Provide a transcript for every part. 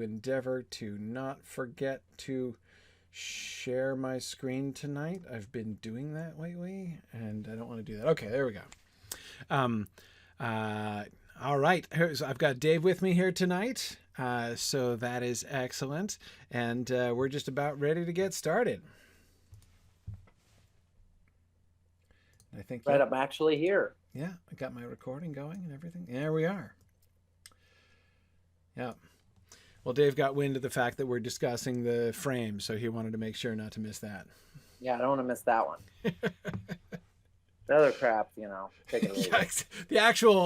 endeavor to not forget to share my screen tonight. I've been doing that lately, and I don't want to do that. Okay, there we go. Um, uh, all right, I've got Dave with me here tonight, so that is excellent, and we're just about ready to get started. I think Right, I'm actually here. yeah, I got my recording going and everything. There we are. Yeah. Well, Dave got wind of the fact that we're discussing the frame, so he wanted to make sure not to miss that. Yeah, I don't want to miss that one. The other crap, take it or leave Yeah, it.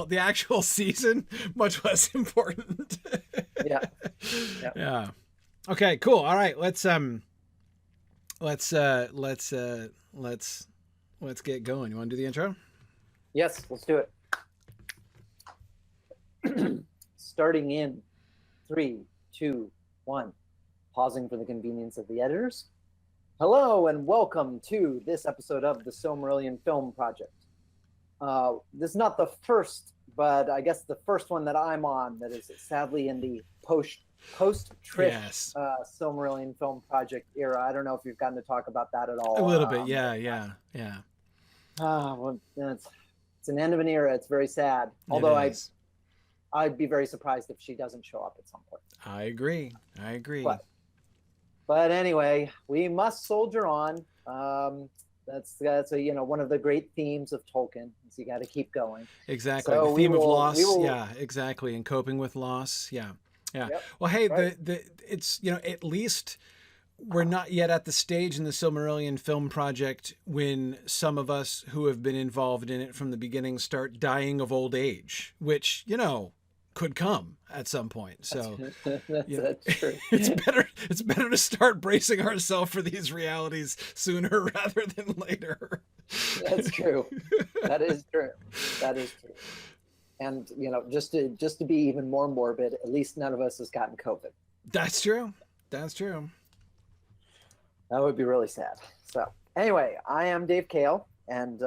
the actual season much less important. Yeah. Yeah. Yeah. Okay. Cool. All right. Let's get going. You want to do the intro? Yes, let's do it. Starting in 3, 2, 1. Pausing for the convenience of the editors. Hello and welcome to this episode of the Silmarillion Film Project. This is not the first, but I guess the first one that I'm on that is sadly in the post-trip Yes. Silmarillion Film Project era. I don't know if you've gotten to talk about that at all. A little bit. Yeah. Well, it's an end of an era. It's very sad. Although I'd be very surprised if she doesn't show up at some point. I agree. But anyway, we must soldier on. That's one of the great themes of Tolkien. Is you got to keep going. Exactly. So the theme of loss. Yeah, exactly. And coping with loss. Yeah. Yep, well, hey, right. it's at least we're not yet at the stage in the Silmarillion Film Project when some of us who have been involved in it from the beginning start dying of old age, which could come at some point. So that's true. it's better to start bracing ourselves for these realities sooner rather than later. That's true. That is true. And just to be even more morbid, at least none of us has gotten COVID. That's true. That would be really sad. So anyway, I am Dave Kale, and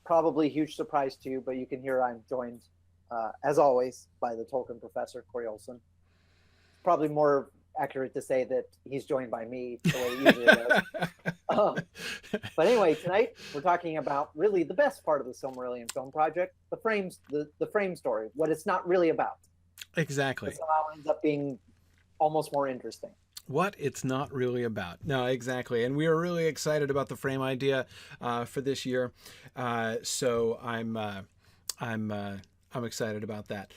probably a huge surprise to you, but you can hear I'm joined, as always, by the Tolkien professor, Corey Olson. It's probably more accurate to say that he's joined by me the way he usually does. But anyway, tonight we're talking about really the best part of the Silmarillion Film Project, the frame story, what it's not really about. Exactly. It somehow ends up being almost more interesting. What it's not really about. No, exactly. And we are really excited about the frame idea for this year. So I'm excited about that.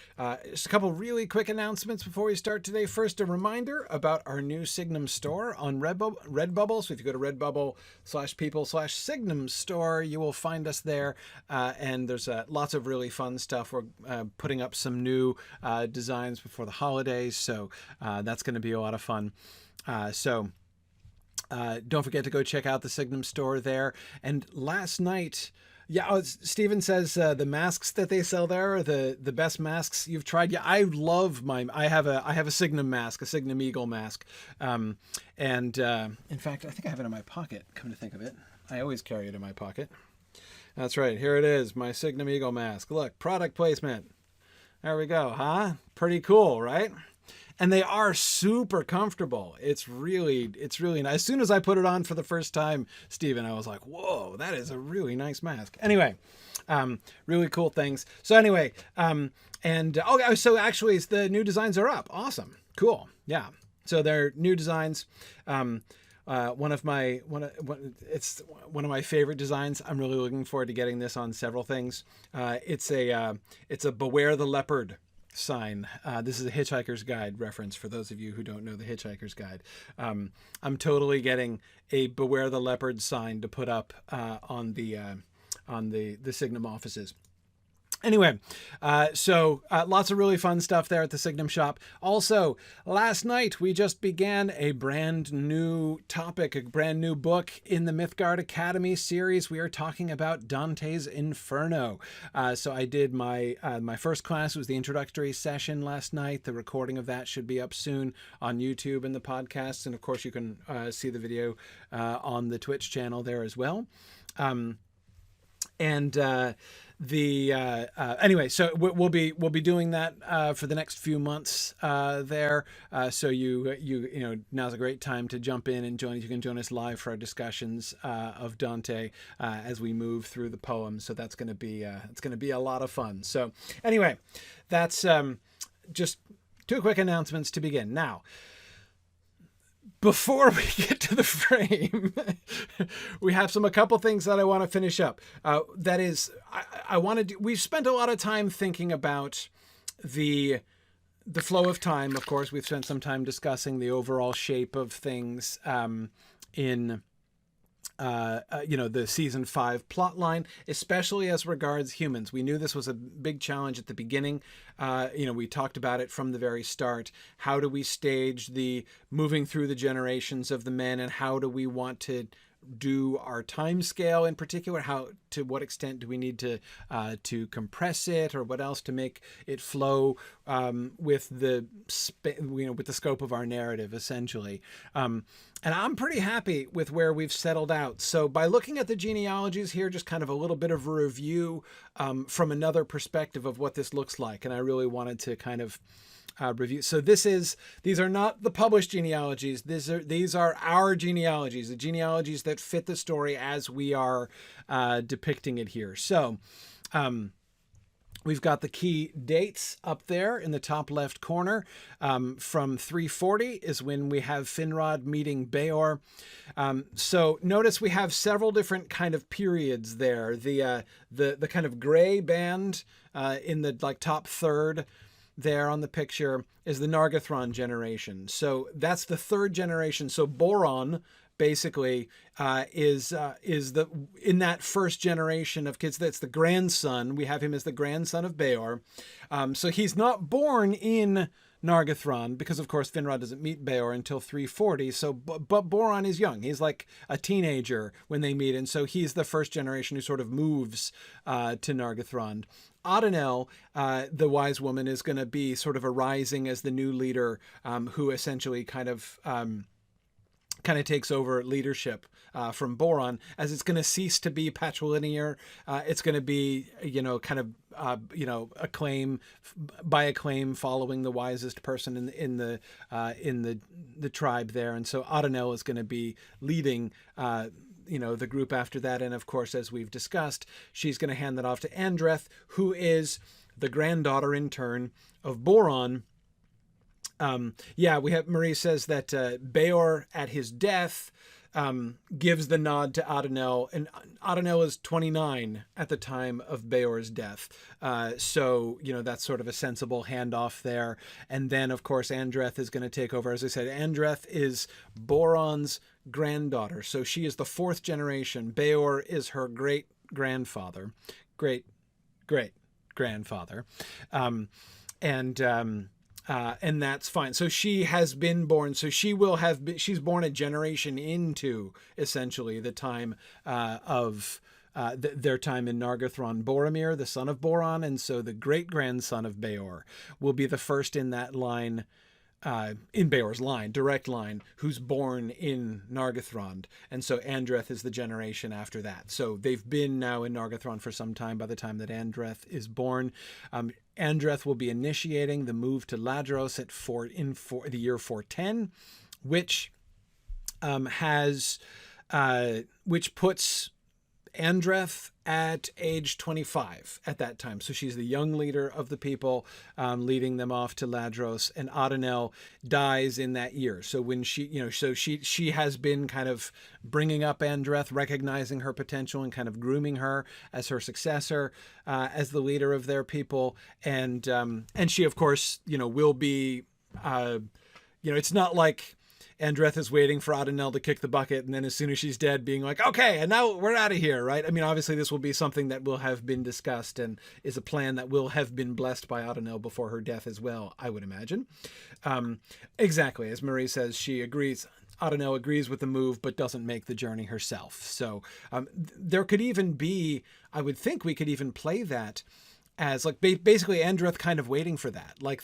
Just a couple really quick announcements before we start today. First, a reminder about our new Signum store on Redbubble. So if you go to redbubble/people/Signum store, you will find us there. And there's lots of really fun stuff. We're putting up some new designs before the holidays. So that's going to be a lot of fun. So don't forget to go check out the Signum store there. And last night, Steven says the masks that they sell there are the best masks you've tried. Yeah, I love I have a Signum mask, a Signum Eagle mask. And in fact, I think I have it in my pocket, come to think of it. I always carry it in my pocket. That's right. Here it is, my Signum Eagle mask. Look, product placement. There we go, huh? Pretty cool, right? And they are super comfortable. It's really nice. As soon as I put it on for the first time, Stephen, I was like, whoa, that is a really nice mask. Anyway, really cool things. So anyway, so actually the new designs are up. Awesome. Cool. Yeah. So they're new designs. It's one of my favorite designs. I'm really looking forward to getting this on several things. It's a Beware the Leopard sign. This is a Hitchhiker's Guide reference for those of you who don't know the Hitchhiker's Guide. I'm totally getting a Beware the Leopard sign to put up on the Signum offices. Anyway, so lots of really fun stuff there at the Signum shop. Also, last night we just began a brand new topic, a brand new book in the Mythgard Academy series. We are talking about Dante's Inferno. So I did my first class was the introductory session last night. The recording of that should be up soon on YouTube and the podcast. And of course, you can see the video on the Twitch channel there as well. And anyway, so we'll be doing that for the next few months there. So you know, now's a great time to jump in and join. You can join us live for our discussions of Dante as we move through the poem. So that's going to be it's going to be a lot of fun. So anyway, that's just two quick announcements to begin. Now, before we get to the frame, we have a couple things that I want to finish up. That is, I want to. We've spent a lot of time thinking about the flow of time. Of course, we've spent some time discussing the overall shape of things in you know, the season 5 plot line, especially as regards humans. We knew this was a big challenge at the beginning. You know, we talked about it from the very start. How do we stage the moving through the generations of the men, and how do we want to do our time scale in particular? How, to what extent do we need to compress it, or what else to make it flow with the you know, with the scope of our narrative, essentially. And I'm pretty happy with where we've settled out. So by looking at the genealogies here, just kind of a little bit of a review from another perspective of what this looks like, and I really wanted to kind of review. So these are not the published genealogies. These are our genealogies, the genealogies that fit the story as we are depicting it here. So we've got the key dates up there in the top left corner. From 340 is when we have Finrod meeting Beor. So notice we have several different kind of periods there. The kind of gray band in the like top third there on the picture is the Nargothrond generation. So that's the third generation. So Boron basically is in that first generation of kids. That's the grandson. We have him as the grandson of Beor. So he's not born in Nargothrond, because of course Finrod doesn't meet Beor until 340. So, but Boron is young. He's like a teenager when they meet, and so he's the first generation who sort of moves to Nargothrond. Adenel, the wise woman, is going to be sort of arising as the new leader, who essentially kind of takes over leadership from Boron, as it's going to cease to be patrilinear. It's going to be, you know, kind of, you know, acclaim following the wisest person in the tribe there. And so Adenel is going to be leading, you know, the group after that. And of course, as we've discussed, she's going to hand that off to Andreth, who is the granddaughter in turn of Boron. Yeah, we have, Marie says that Beor at his death gives the nod to Adenel, and Adenel is 29 at the time of Beor's death. So, you know, that's sort of a sensible handoff there. And then, of course, Andreth is going to take over. As I said, Andreth is Boron's granddaughter. So she is the fourth generation. Beor is her great-grandfather. Great-great-grandfather. And that's fine. So she has been born. So she will have been, she's born a generation into essentially the time of their time in Nargothrond. Boromir, the son of Boron, and so the great grandson of Beor will be the first in that line, in Beor's line, direct line, who's born in Nargothrond. And so Andreth is the generation after that. So they've been now in Nargothrond for some time by the time that Andreth is born. Andreth will be initiating the move to Ladros at the year 410, which which puts Andreth at age 25 at that time. So she's the young leader of the people, leading them off to Ladros, and Adenel dies in that year. So when she, you know, so she has been kind of bringing up Andreth, recognizing her potential and kind of grooming her as her successor, as the leader of their people. And she, of course, you know, will be, you know, it's not like Andreth is waiting for Adenel to kick the bucket, and then as soon as she's dead being like, okay, and now we're out of here, right? I mean, obviously this will be something that will have been discussed and is a plan that will have been blessed by Adenel before her death as well, I would imagine. Exactly, as Marie says, she agrees. Adenel agrees with the move, but doesn't make the journey herself. So there could even be, I would think we could even play that as like basically Andreth kind of waiting for that. Like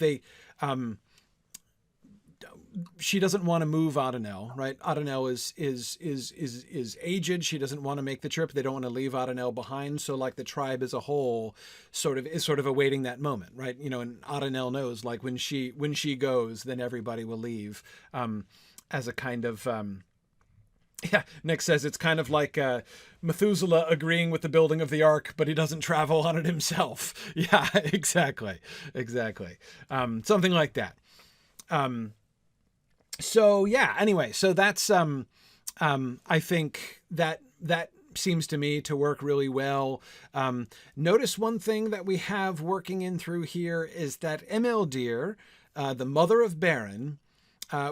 she doesn't want to move Adonel, right? Adonel is aged. She doesn't want to make the trip. They don't want to leave Adonel behind. So like the tribe as a whole is sort of awaiting that moment, right? You know, and Adonel knows like when she goes, then everybody will leave, as a kind of, yeah, Nick says it's kind of like Methuselah agreeing with the building of the ark, but he doesn't travel on it himself. Yeah, exactly. Something like that. So yeah, anyway, so that's, I think that seems to me to work really well. Notice one thing that we have working in through here is that Emeldir, the mother of Beren,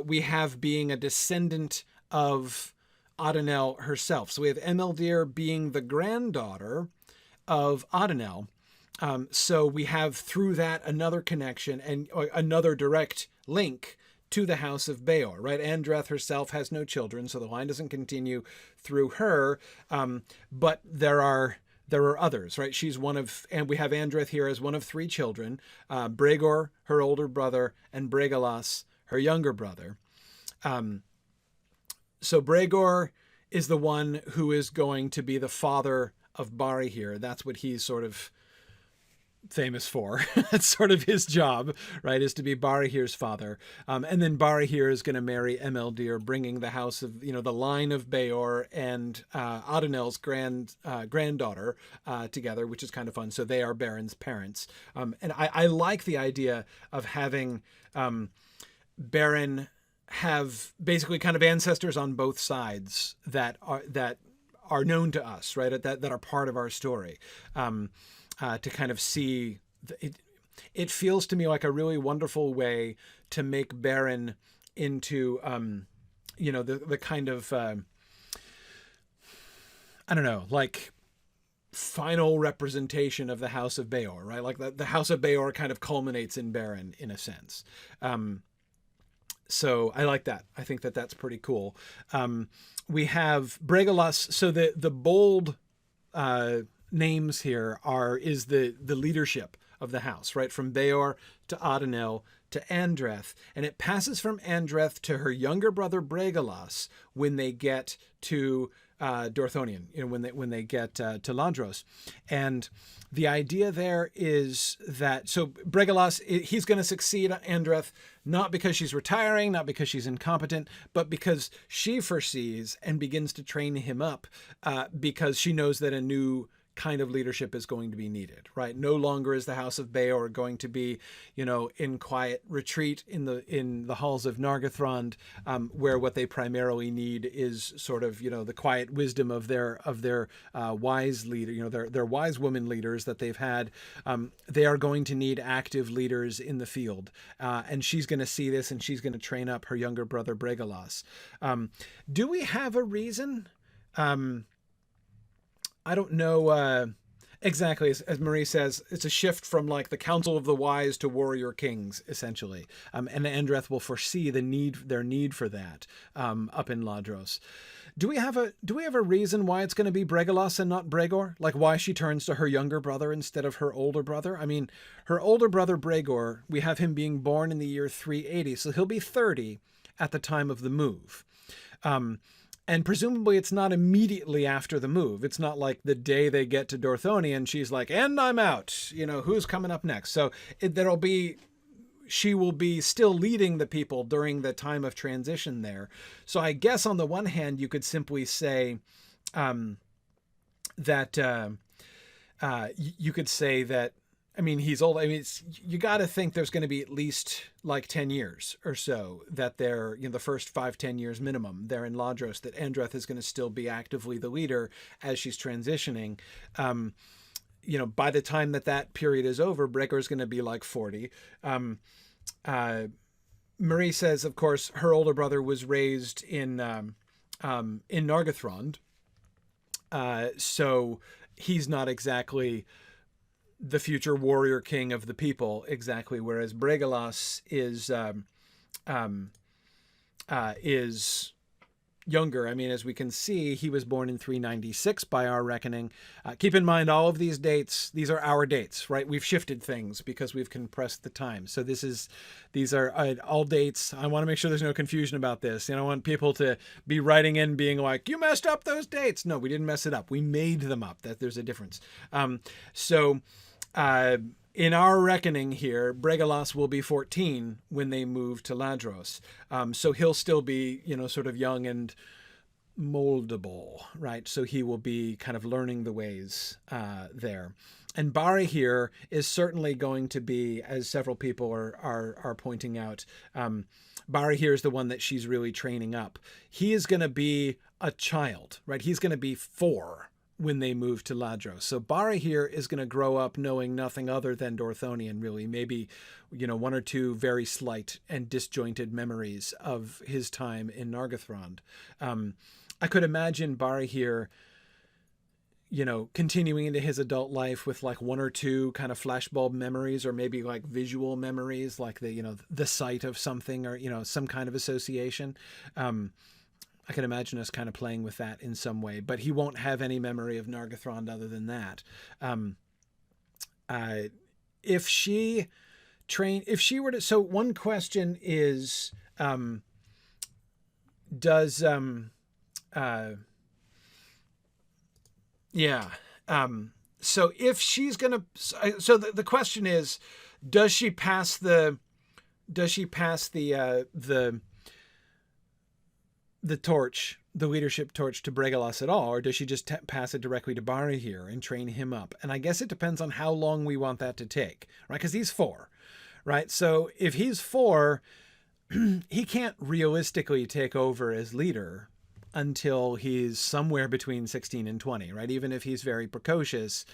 we have being a descendant of Adonel herself. So we have Emeldir being the granddaughter of Adonel. So we have through that another connection and another direct link to the house of Beor, right? Andreth herself has no children, so the line doesn't continue through her. But there are others, right? She's one of, and we have Andreth here as one of 3 children, Bregor, her older brother, and Bregalas, her younger brother. So Bregor is the one who is going to be the father of Barahir. That's what he's sort of famous for. That's sort of his job, right, is to be Barahir's father. And then Barahir is going to marry Emeldir, bringing the house of, you know, the line of Beor and Adonel's granddaughter together, which is kind of fun. So they are Beren's parents. And I like the idea of having Beren have basically kind of ancestors on both sides that are known to us, right, that are part of our story. To kind of see, it feels to me like a really wonderful way to make Beren into, you know, the kind of, I don't know, like final representation of the House of Beor, right? Like the House of Beor kind of culminates in Beren in a sense. So I like that. I think that that's pretty cool. We have Bregalas. So the bold, names here is the leadership of the house, right? From Beor to Adonel to Andreth. And it passes from Andreth to her younger brother Bregalas when they get to Dorthonian, you know, when they get to Ladros. And the idea there is that, so Bregalas, he's going to succeed Andreth, not because she's retiring, not because she's incompetent, but because she foresees and begins to train him up, because she knows that a new kind of leadership is going to be needed, right? No longer is the House of Beor going to be, you know, in quiet retreat in the halls of Nargothrond, where what they primarily need is sort of, you know, the quiet wisdom of their wise leader, you know, their wise woman leaders that they've had. They are going to need active leaders in the field, and she's going to see this, and she's going to train up her younger brother Bregalas. Do we have a reason? I don't know exactly. As Marie says, it's a shift from like the Council of the Wise to warrior kings, essentially. And Andreth will foresee their need for that up in Ladros. Do we have a reason why it's going to be Bregalas and not Bregor? Like why she turns to her younger brother instead of her older brother? I mean, her older brother Bregor, we have him being born in the year 380, so he'll be 30 at the time of the move. And presumably it's not immediately after the move. It's not like the day they get to Dorthonian, she's like, and I'm out, you know, who's coming up next? So she will be still leading the people during the time of transition there. So I guess on the one hand, you could simply say that you could say that, I mean, he's old. I mean, you got to think there's going to be at least like 10 years or so that they're, you know, the first 5-10 years minimum they're in Ladros, that Andreth is going to still be actively the leader as she's transitioning. You know, by the time that period is over, Bregor is going to be like 40. Marie says, of course, her older brother was raised in Nargothrond. So he's not exactly the future warrior king of the people exactly, whereas Bregalas is younger. I mean, as we can see, he was born in 396 by our reckoning. Keep in mind, all of these dates, these are our dates, right? We've shifted things because we've compressed the time. So these are all dates. I want to make sure there's no confusion about this. I don't want people to be writing in being like, you messed up those dates. No, we didn't mess it up. We made them up. That there's a difference. In our reckoning here, Bregalas will be 14 when they move to Ladros. So he'll still be, sort of young and moldable, right? So he will be kind of learning the ways there. And Barahir is certainly going to be, as several people are pointing out, Barahir is the one that she's really training up. He is going to be a child, right? He's going to be 4 when they move to Ladros. So Barahir is going to grow up knowing nothing other than Dorthonian, really. Maybe, 1 or 2 very slight and disjointed memories of his time in Nargothrond. I could imagine Barahir, continuing into his adult life with like 1 or 2 kind of flashbulb memories, or maybe like visual memories, like the sight of something, or, some kind of association. I can imagine us kind of playing with that in some way, but he won't have any memory of Nargothrond other than that. If she were to, so one question is, so if she's going to, so the question is, does she pass the torch, the leadership torch, to Bregalas at all, or does she just pass it directly to Barahir and train him up? And I guess it depends on how long we want that to take, right? Because he's 4, right? So if he's 4, he can't realistically take over as leader until he's somewhere between 16 and 20, right? Even if he's very precocious,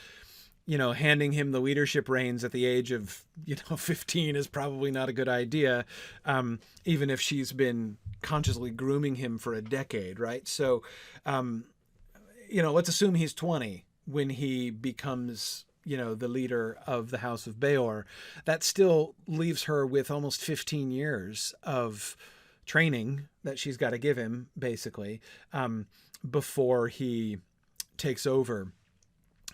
handing him the leadership reins at the age of, 15 is probably not a good idea, even if she's been consciously grooming him for a decade, right? So, let's assume he's 20 when he becomes, the leader of the House of Beor. That still leaves her with almost 15 years of training that she's got to give him, basically, before he takes over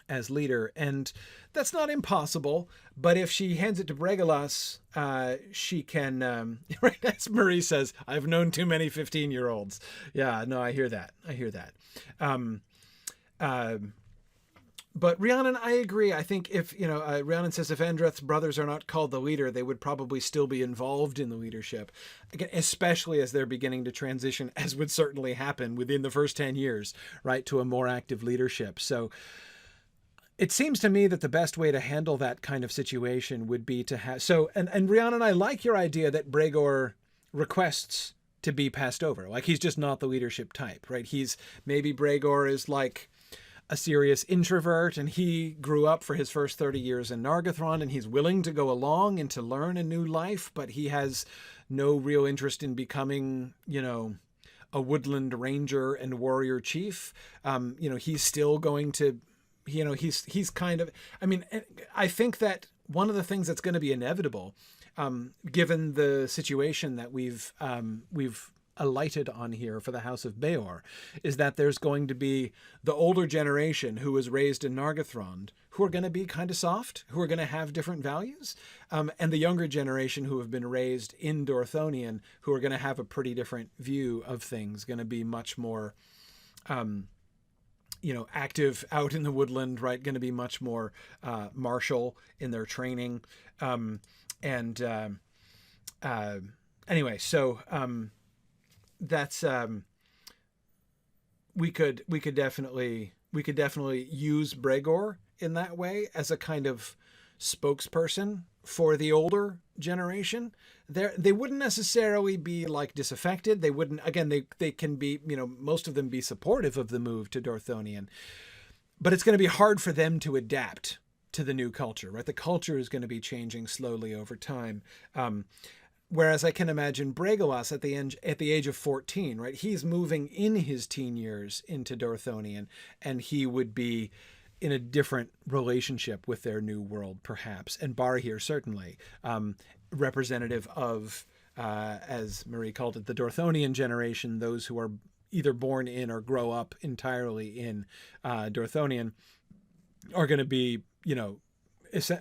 as leader. And that's not impossible, but if she hands it to Bregalas, she can, right, as Marie says, I've known too many 15-year-olds. Yeah, no, I hear that. But Rhiannon, I agree. I think if, Rhiannon says if Andreth's brothers are not called the leader, they would probably still be involved in the leadership, again, especially as they're beginning to transition, as would certainly happen within the first 10 years, right, to a more active leadership. So it seems to me that the best way to handle that kind of situation would be to have, and Rhiannon, I like your idea that Bregor requests to be passed over. Like, he's just not the leadership type, right? Maybe Bregor is like a serious introvert, and he grew up for his first 30 years in Nargothrond, and he's willing to go along and to learn a new life, but he has no real interest in becoming, a woodland ranger and warrior chief. He's still going to, he's kind of, I think that one of the things that's going to be inevitable, given the situation that we've alighted on here for the House of Beor, is that there's going to be the older generation who was raised in Nargothrond, who are going to be kind of soft, who are going to have different values, and the younger generation who have been raised in Dorthonian, who are going to have a pretty different view of things, going to be much more active out in the woodland, right? Going to be much more martial in their training. Anyway, so that's we could definitely use Bregor in that way as a kind of spokesperson for the older generation. They wouldn't necessarily be like disaffected. They wouldn't, again, they can be, most of them be supportive of the move to Dorthonian, but it's going to be hard for them to adapt to the new culture, right? The culture is going to be changing slowly over time. Whereas I can imagine Bregalas at the age of 14, right? He's moving in his teen years into Dorthonian, and he would be in a different relationship with their new world, perhaps. And Barahir, certainly, representative of, as Marie called it, the Dorthonian generation, those who are, either born in or grow up entirely in Dorthonian are going to be,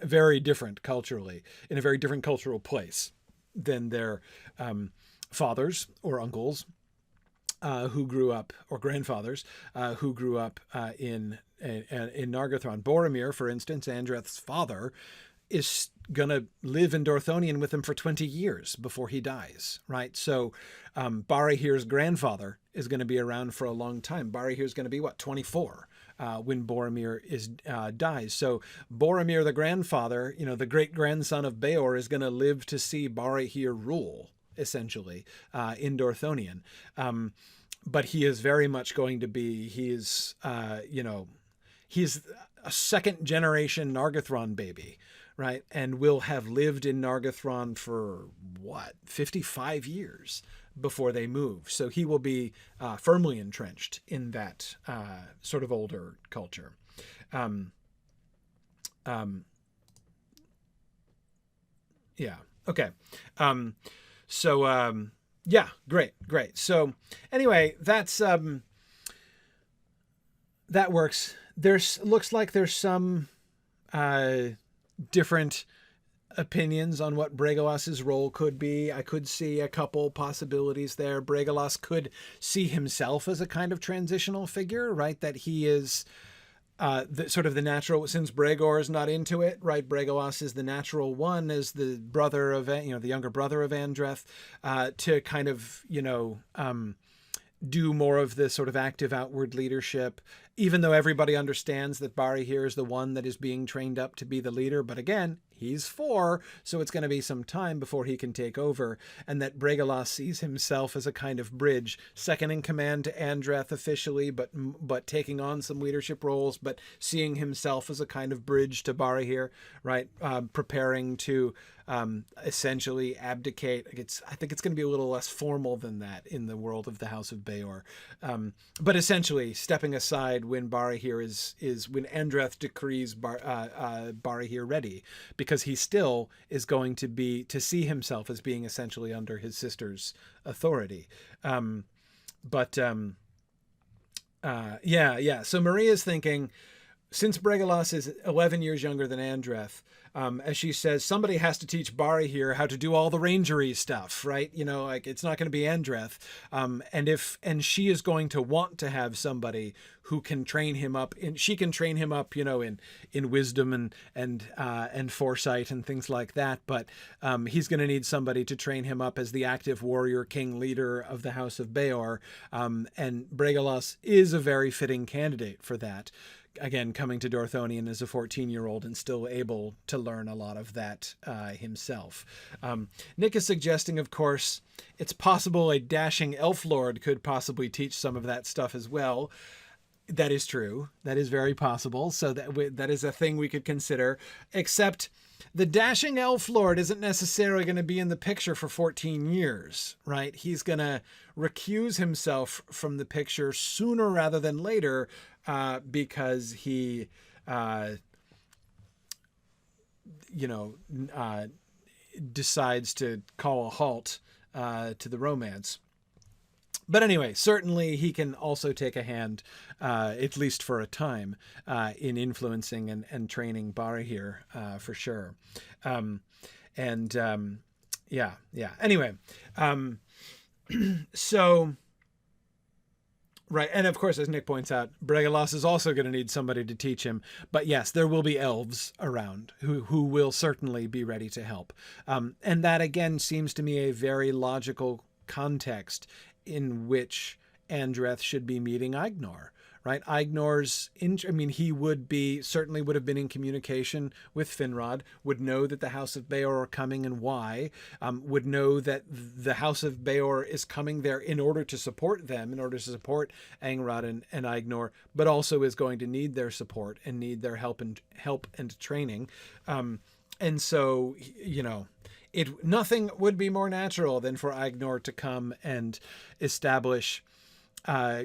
very different culturally, in a very different cultural place than their fathers or uncles who grew up, or grandfathers who grew up in Nargothrond. Boromir, for instance, Andreth's father, is going to live in Dorthonian with him for 20 years before he dies, right? So Barahir's grandfather is going to be around for a long time. Barahir is going to be, 24 when Boromir dies. So Boromir, the grandfather, the great-grandson of Beor, is going to live to see Barahir rule, essentially, in Dorthonian. But he is very much going to be, he's a second-generation Nargothrond baby, right? And will have lived in Nargothrond for 55 years before they move. So he will be firmly entrenched in that sort of older culture. Yeah. Okay. Yeah, great. So anyway, that's that works. Looks like there's some different opinions on what Bregolas's role could be. I could see a couple possibilities there. Bregolas could see himself as a kind of transitional figure, right? That he is the natural, since Bregor is not into it, right? Bregolas is the natural one, as the brother of, the younger brother of Andreth, to kind of, do more of the sort of active outward leadership, even though everybody understands that Barahir is the one that is being trained up to be the leader. But again, he's 4, so it's going to be some time before he can take over, and that Bregolas sees himself as a kind of bridge, second in command to Andreth officially, but taking on some leadership roles, but seeing himself as a kind of bridge to Barahir, right? Preparing to essentially abdicate. I think it's going to be a little less formal than that in the world of the House of Beor, but essentially stepping aside when Barahir is when Andreth decrees Barahir ready, because he still is going to see himself as being essentially under his sister's authority. So Maria's thinking, since Bregolas is 11 years younger than Andreth, as she says, somebody has to teach how to do all the rangery stuff, right? It's not going to be Andreth. And she is going to want to have somebody who can train him up, she can train him up, in wisdom and foresight and things like that. But he's going to need somebody to train him up as the active warrior king leader of the House of Beor. And Bregolas is a very fitting candidate for that. Again, coming to Dorthonian as a 14-year-old and still able to learn a lot of that himself. Nick is suggesting, of course, it's possible a dashing elf lord could possibly teach some of that stuff as well. That is true. That is very possible. So that is a thing we could consider, except the dashing elf lord isn't necessarily going to be in the picture for 14 years, right? He's going to recuse himself from the picture sooner rather than later, because he, decides to call a halt to the romance. But anyway, certainly he can also take a hand, at least for a time, in influencing and training Barahir, for sure. Anyway, so... Right, and of course, as Nick points out, Bregolas is also going to need somebody to teach him. But yes, there will be elves around who will certainly be ready to help. And that, again, seems to me a very logical context in which Andreth should be meeting Aignor. Right, Aignor's, he certainly would have been in communication with Finrod, would know that the House of Beor are coming and why, would know that the House of Beor is coming there in order to support them, in order to support Angrod and Aignor, but also is going to need their support and need their help and training. And so, nothing would be more natural than for Aignor to come and establish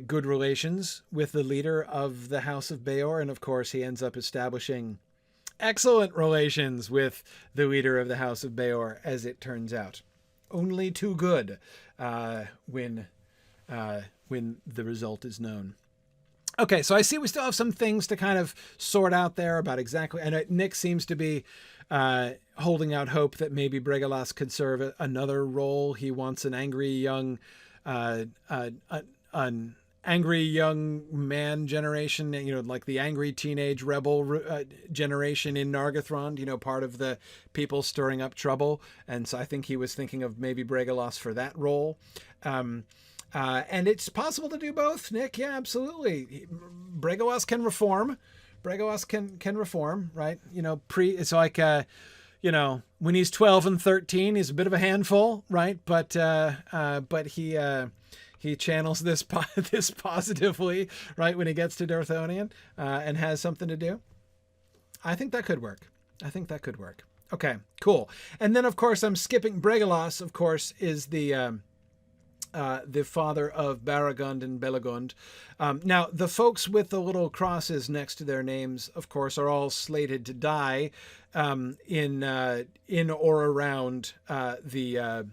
good relations with the leader of the House of Beor, and of course he ends up establishing excellent relations with the leader of the House of Beor, as it turns out. Only too good when when the result is known. Okay, so I see we still have some things to kind of sort out there about exactly, and Nick seems to be holding out hope that maybe Bregalas could serve another role. He wants an angry young an angry young man generation, like the angry teenage rebel generation in Nargothrond, part of the people stirring up trouble. And so I think he was thinking of maybe Bregalos for that role. And it's possible to do both, Nick. Yeah, absolutely. Bregalos can reform. Bregalos can reform, right? It's like, when he's 12 and 13, he's a bit of a handful, right? But he channels this positively, right, when he gets to Dorthonian and has something to do. I think that could work. Okay, cool. And then, of course, I'm skipping. Bregalos, of course, is the father of Baragund and Belagund. Now, the folks with the little crosses next to their names, of course, are all slated to die in or around the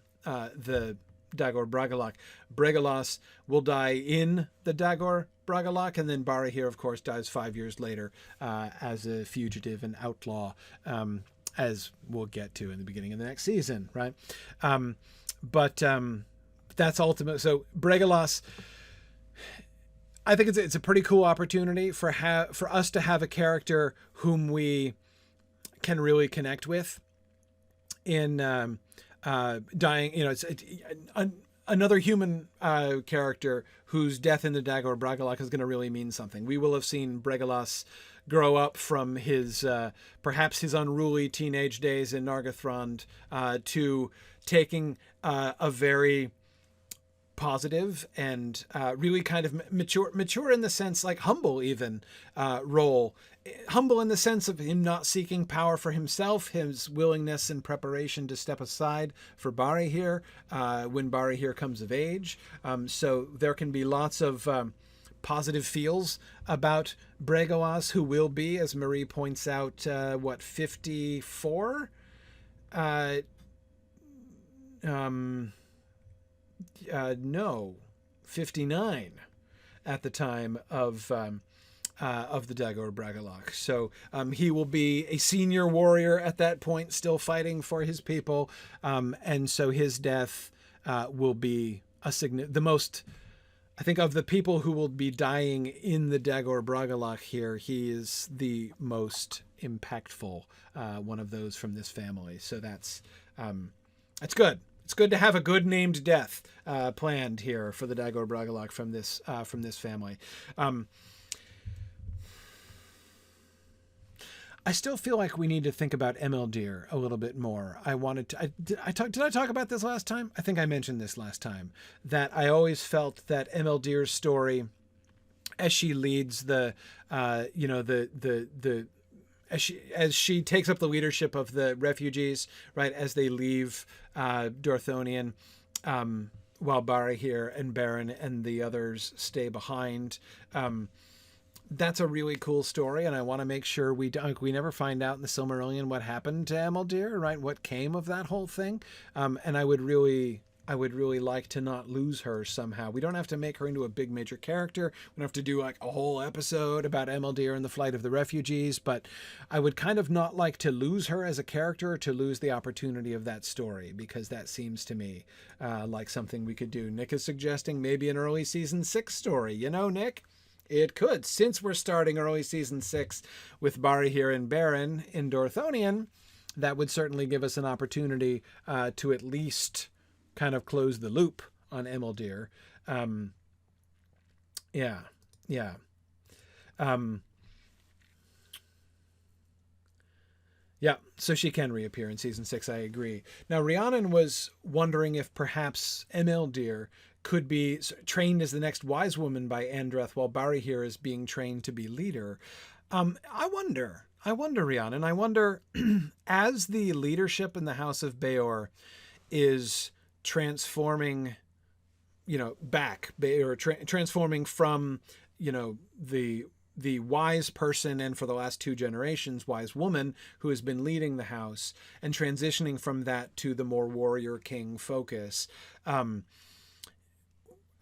Dagor Bragollach. Bregalos will die in the Dagor Bragollach, and then Barahir, of course, dies 5 years later as a fugitive and outlaw, as we'll get to in the beginning of the next season, right? But that's ultimate. So Bregalos, I think it's a pretty cool opportunity for us to have a character whom we can really connect with in dying. It's another human character whose death in the Dagor Bragollach is going to really mean something. We will have seen Bregalos grow up from his perhaps his unruly teenage days in Nargothrond to taking a very positive and really kind of mature in the sense, like humble even, role. Humble in the sense of him not seeking power for himself, his willingness and preparation to step aside for Barahir when Barahir comes of age. So there can be lots of positive feels about Bregalos, who will be, as Marie points out, 54? No, 59 at the time of the Dagor Bragollach. So he will be a senior warrior at that point, still fighting for his people, and so his death will be the most. I think of the people who will be dying in the Dagor Bragollach here, he is the most impactful one of those from this family. So that's good. It's good to have a good named death planned here for the Dagor Bragollach from this family. I still feel like we need to think about Emeldir a little bit more. I wanted to. Did I talk about this last time? I think I mentioned this last time, that I always felt that Emeldir's story, as she leads as she takes up the leadership of the refugees, right, as they leave Dorthonian, while Barahir and Beren and the others stay behind. That's a really cool story, and I want to make sure we never find out in the Silmarillion what happened to Emeldir, right? What came of that whole thing, and I would really like to not lose her somehow. We don't have to make her into a big major character. We don't have to do like a whole episode about Emeldir and the flight of the refugees, but I would kind of not like to lose her as a character, or to lose the opportunity of that story, because that seems to me like something we could do. Nick is suggesting maybe an early season 6 story. Nick? It could, since we're starting early season 6 with Barahir and Beren in Dorthonian. That would certainly give us an opportunity to at least kind of close the loop on Emeldir. Yeah. Yeah, so she can reappear in season 6, I agree. Now, Rhiannon was wondering if perhaps Emeldir could be trained as the next wise woman by Andreth, while Barahir is being trained to be leader. I wonder, Rhiannon, I wonder, as the leadership in the House of Beor is transforming, transforming from, the wise person, and for the last 2 generations, wise woman who has been leading the house, and transitioning from that to the more warrior king focus.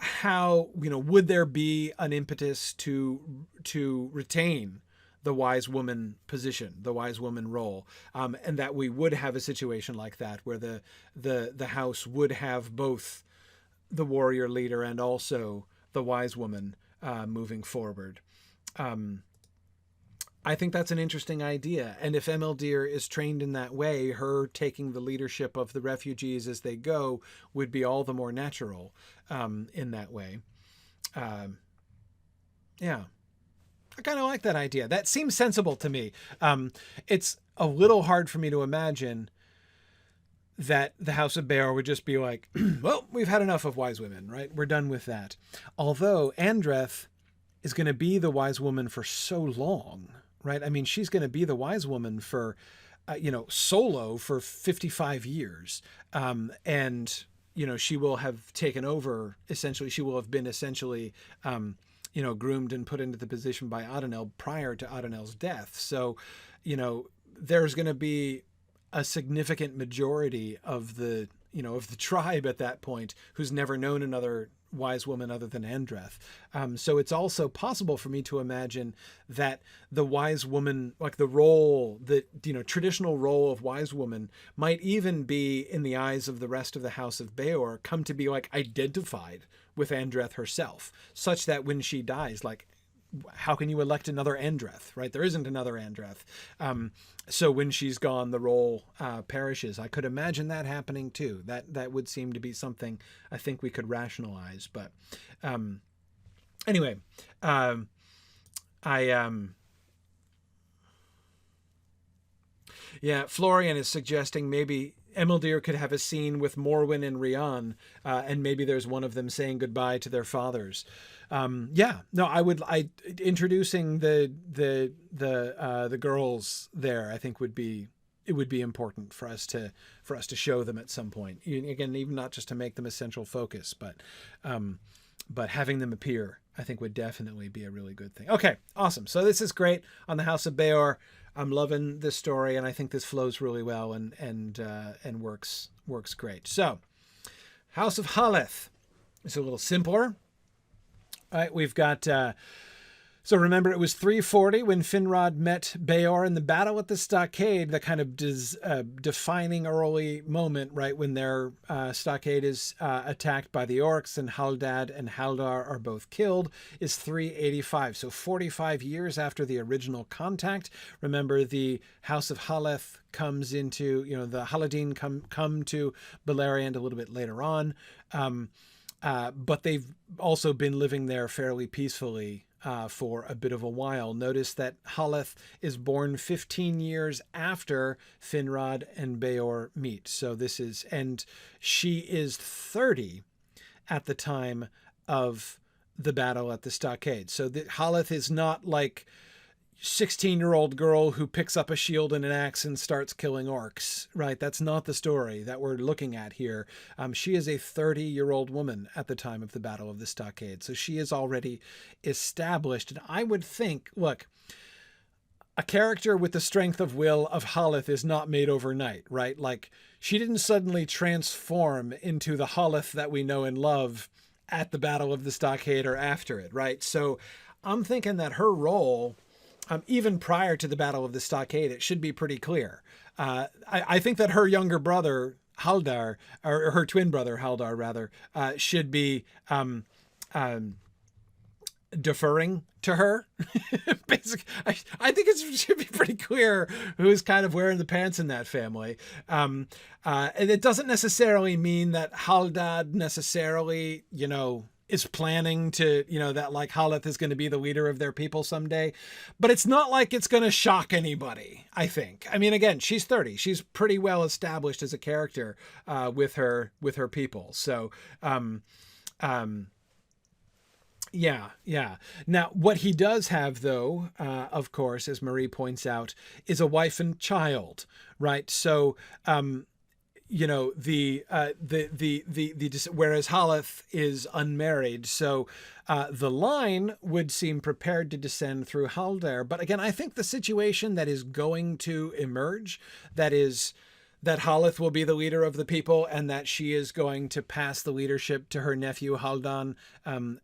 how, would there be an impetus to retain the wise woman position, the wise woman role, and that we would have a situation like that where the house would have both the warrior leader and also the wise woman moving forward. I think that's an interesting idea. And if Emeldir is trained in that way, her taking the leadership of the refugees as they go would be all the more natural in that way. Yeah. I kind of like that idea. That seems sensible to me. It's a little hard for me to imagine that the House of Beor would just be like, well, we've had enough of wise women, right? We're done with that. Although Andreth is going to be the wise woman for so long, right? I mean, she's going to be the wise woman for, solo for 55 years. And, she will have taken over, essentially, she will have been essentially, groomed and put into the position by Adonel prior to Adonel's death. So, there's going to be a significant majority of the tribe at that point who's never known another wise woman other than Andreth. So it's also possible for me to imagine that the wise woman, like the role, the traditional role of wise woman, might even be, in the eyes of the rest of the House of Beor, come to be like identified with Andreth herself, such that when she dies, like, how can you elect another Andreth, right? There isn't another Andreth. So when she's gone, the role perishes. I could imagine that happening too. That would seem to be something I think we could rationalize. But anyway, Florian is suggesting maybe Emeldir could have a scene with Morwen and Rian, and maybe there's one of them saying goodbye to their fathers. Introducing the girls there, I think would be important for us to show them at some point. Again, even not just to make them a central focus, but having them appear, I think, would definitely be a really good thing. Okay, awesome. So this is great on the House of Beor. I'm loving this story, and I think this flows really well and works great. So, House of Haleth is a little simpler. All right, we've got. So remember, it was 340 when Finrod met Beor in the battle at the stockade, the kind of defining early moment, right, when their stockade is attacked by the orcs and Haldad and Haldar are both killed, is 385. So 45 years after the original contact. Remember, the House of Haleth comes into, the Haladin come to Beleriand a little bit later on. But they've also been living there fairly peacefully for a bit of a while. Notice that Haleth is born 15 years after Finrod and Beor meet. So and she is 30 at the time of the battle at the stockade. So Haleth is not like 16-year-old girl who picks up a shield and an axe and starts killing orcs, right? That's not the story that we're looking at here. She is a 30-year-old woman at the time of the Battle of the Stockade. So she is already established. And I would think, look, a character with the strength of will of Haleth is not made overnight, right? Like, she didn't suddenly transform into the Haleth that we know and love at the Battle of the Stockade or after it, right? So I'm thinking that her role, even prior to the Battle of the Stockade, it should be pretty clear. I think that her younger brother, Haldar, or her twin brother, Haldar, rather, should be deferring to her. Basically, I think it should be pretty clear who's kind of wearing the pants in that family. And it doesn't necessarily mean that Haldad necessarily, is planning to, that like Haleth is going to be the leader of their people someday, but it's not like it's going to shock anybody, I think. I mean, again, she's 30. She's pretty well established as a character with her people. So, yeah. Now, what he does have, though, of course, as Marie points out, is a wife and child, right? So, whereas Haleth is unmarried, so the line would seem prepared to descend through Haldar. But again, I think the situation that is going to emerge, that is that Haleth will be the leader of the people and that she is going to pass the leadership to her nephew Haldan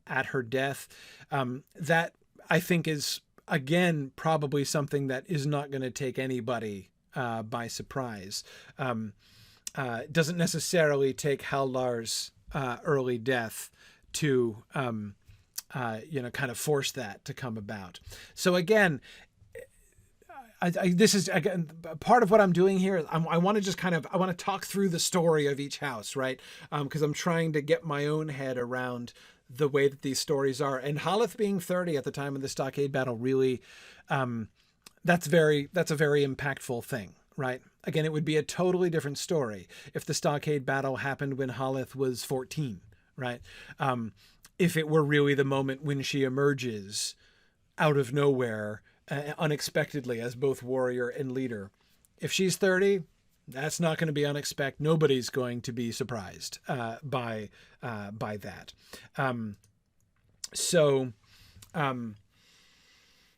at her death. That I think is, again, probably something that is not going to take anybody by surprise. Doesn't necessarily take Haldar's early death to, kind of force that to come about. So again, this is, again, part of what I'm doing here. I want to just I want to talk through the story of each house, right? Because I'm trying to get my own head around the way that these stories are. And Haleth being 30 at the time of the Stockade battle, really, that's a very impactful thing, right? Again, it would be a totally different story if the Stockade battle happened when Haleth was 14, right? If it were really the moment when she emerges out of nowhere, unexpectedly, as both warrior and leader. If she's 30, that's not going to be unexpected. Nobody's going to be surprised by that.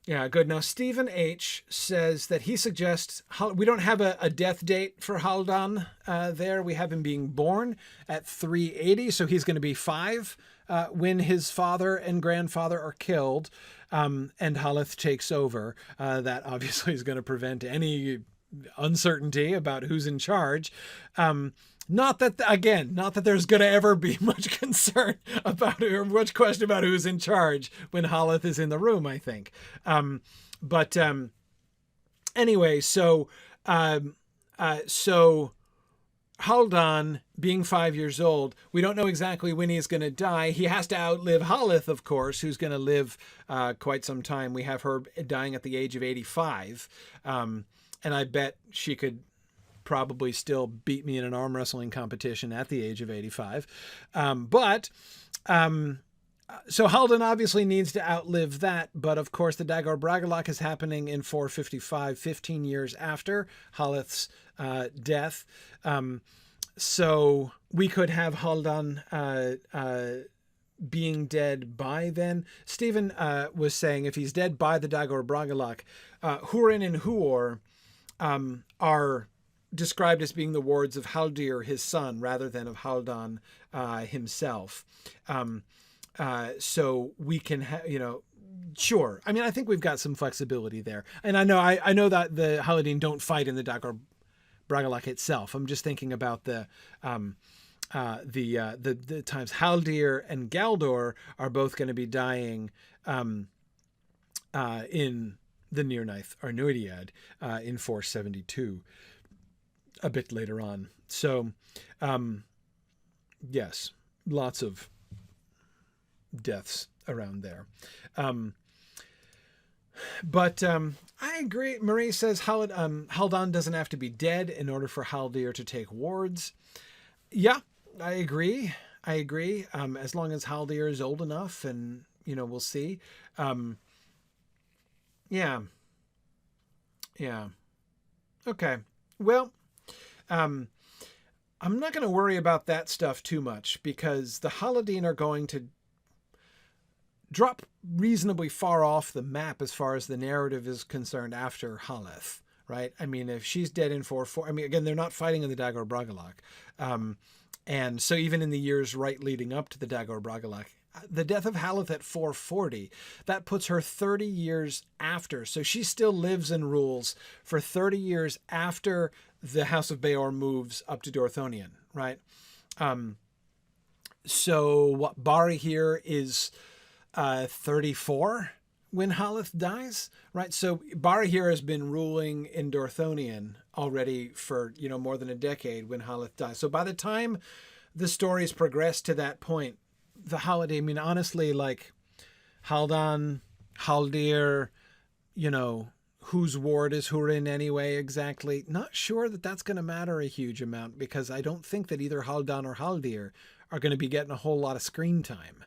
Yeah, good. Now, Stephen H. says that he suggests we don't have a death date for Haldan there. We have him being born at 380, so he's going to be 5 when his father and grandfather are killed, and Haleth takes over. That obviously is going to prevent any uncertainty about who's in charge. Not that there's going to ever be much concern about or much question about who's in charge when Haleth is in the room, I think. Anyway, so Haldan being 5 years old, we don't know exactly when he's going to die. He has to outlive Haleth, of course, who's going to live quite some time. We have her dying at the age of 85. And I bet she could probably still beat me in an arm wrestling competition at the age of 85. So Haldan obviously needs to outlive that, but of course the Dagor Bragollach is happening in 455, 15 years after Haleth's death. So we could have Haldan being dead by then. Stephen was saying if he's dead by the Dagor Bragollach, Hurin and Huor are described as being the wards of Haldir, his son, rather than of Haldan himself. So we can, sure. I mean, I think we've got some flexibility there. And I know that the Haladin don't fight in the Dagor Bragollach itself. I'm just thinking about the times Haldir and Galdor are both going to be dying in the Nirnaeth Arnuidiad in 472. A bit later on. So, yes, lots of deaths around there. But I agree. Marie says Haldan doesn't have to be dead in order for Haldir to take wards. Yeah, I agree. As long as Haldir is old enough, and, we'll see. Yeah. Okay. Well, I'm not going to worry about that stuff too much because the Haladin are going to drop reasonably far off the map as far as the narrative is concerned after Haleth, right? I mean, if she's dead in 4-4, I mean, again, they're not fighting in the Dagor Bragollach. And so even in the years right leading up to the Dagor Bragollach, the death of Haleth at 440, that puts her 30 years after. So she still lives and rules for 30 years after the House of Beor moves up to Dorthonian, right? So what Bari here is 34 when Haleth dies, right? So Bari here has been ruling in Dorthonian already for, more than a decade when Haleth dies. So by the time the stories progress to that point, the Haladin, I mean, honestly, like Haldan, Haldir, whose ward is Hurin anyway exactly? Not sure that that's going to matter a huge amount because I don't think that either Haldan or Haldir are going to be getting a whole lot of screen time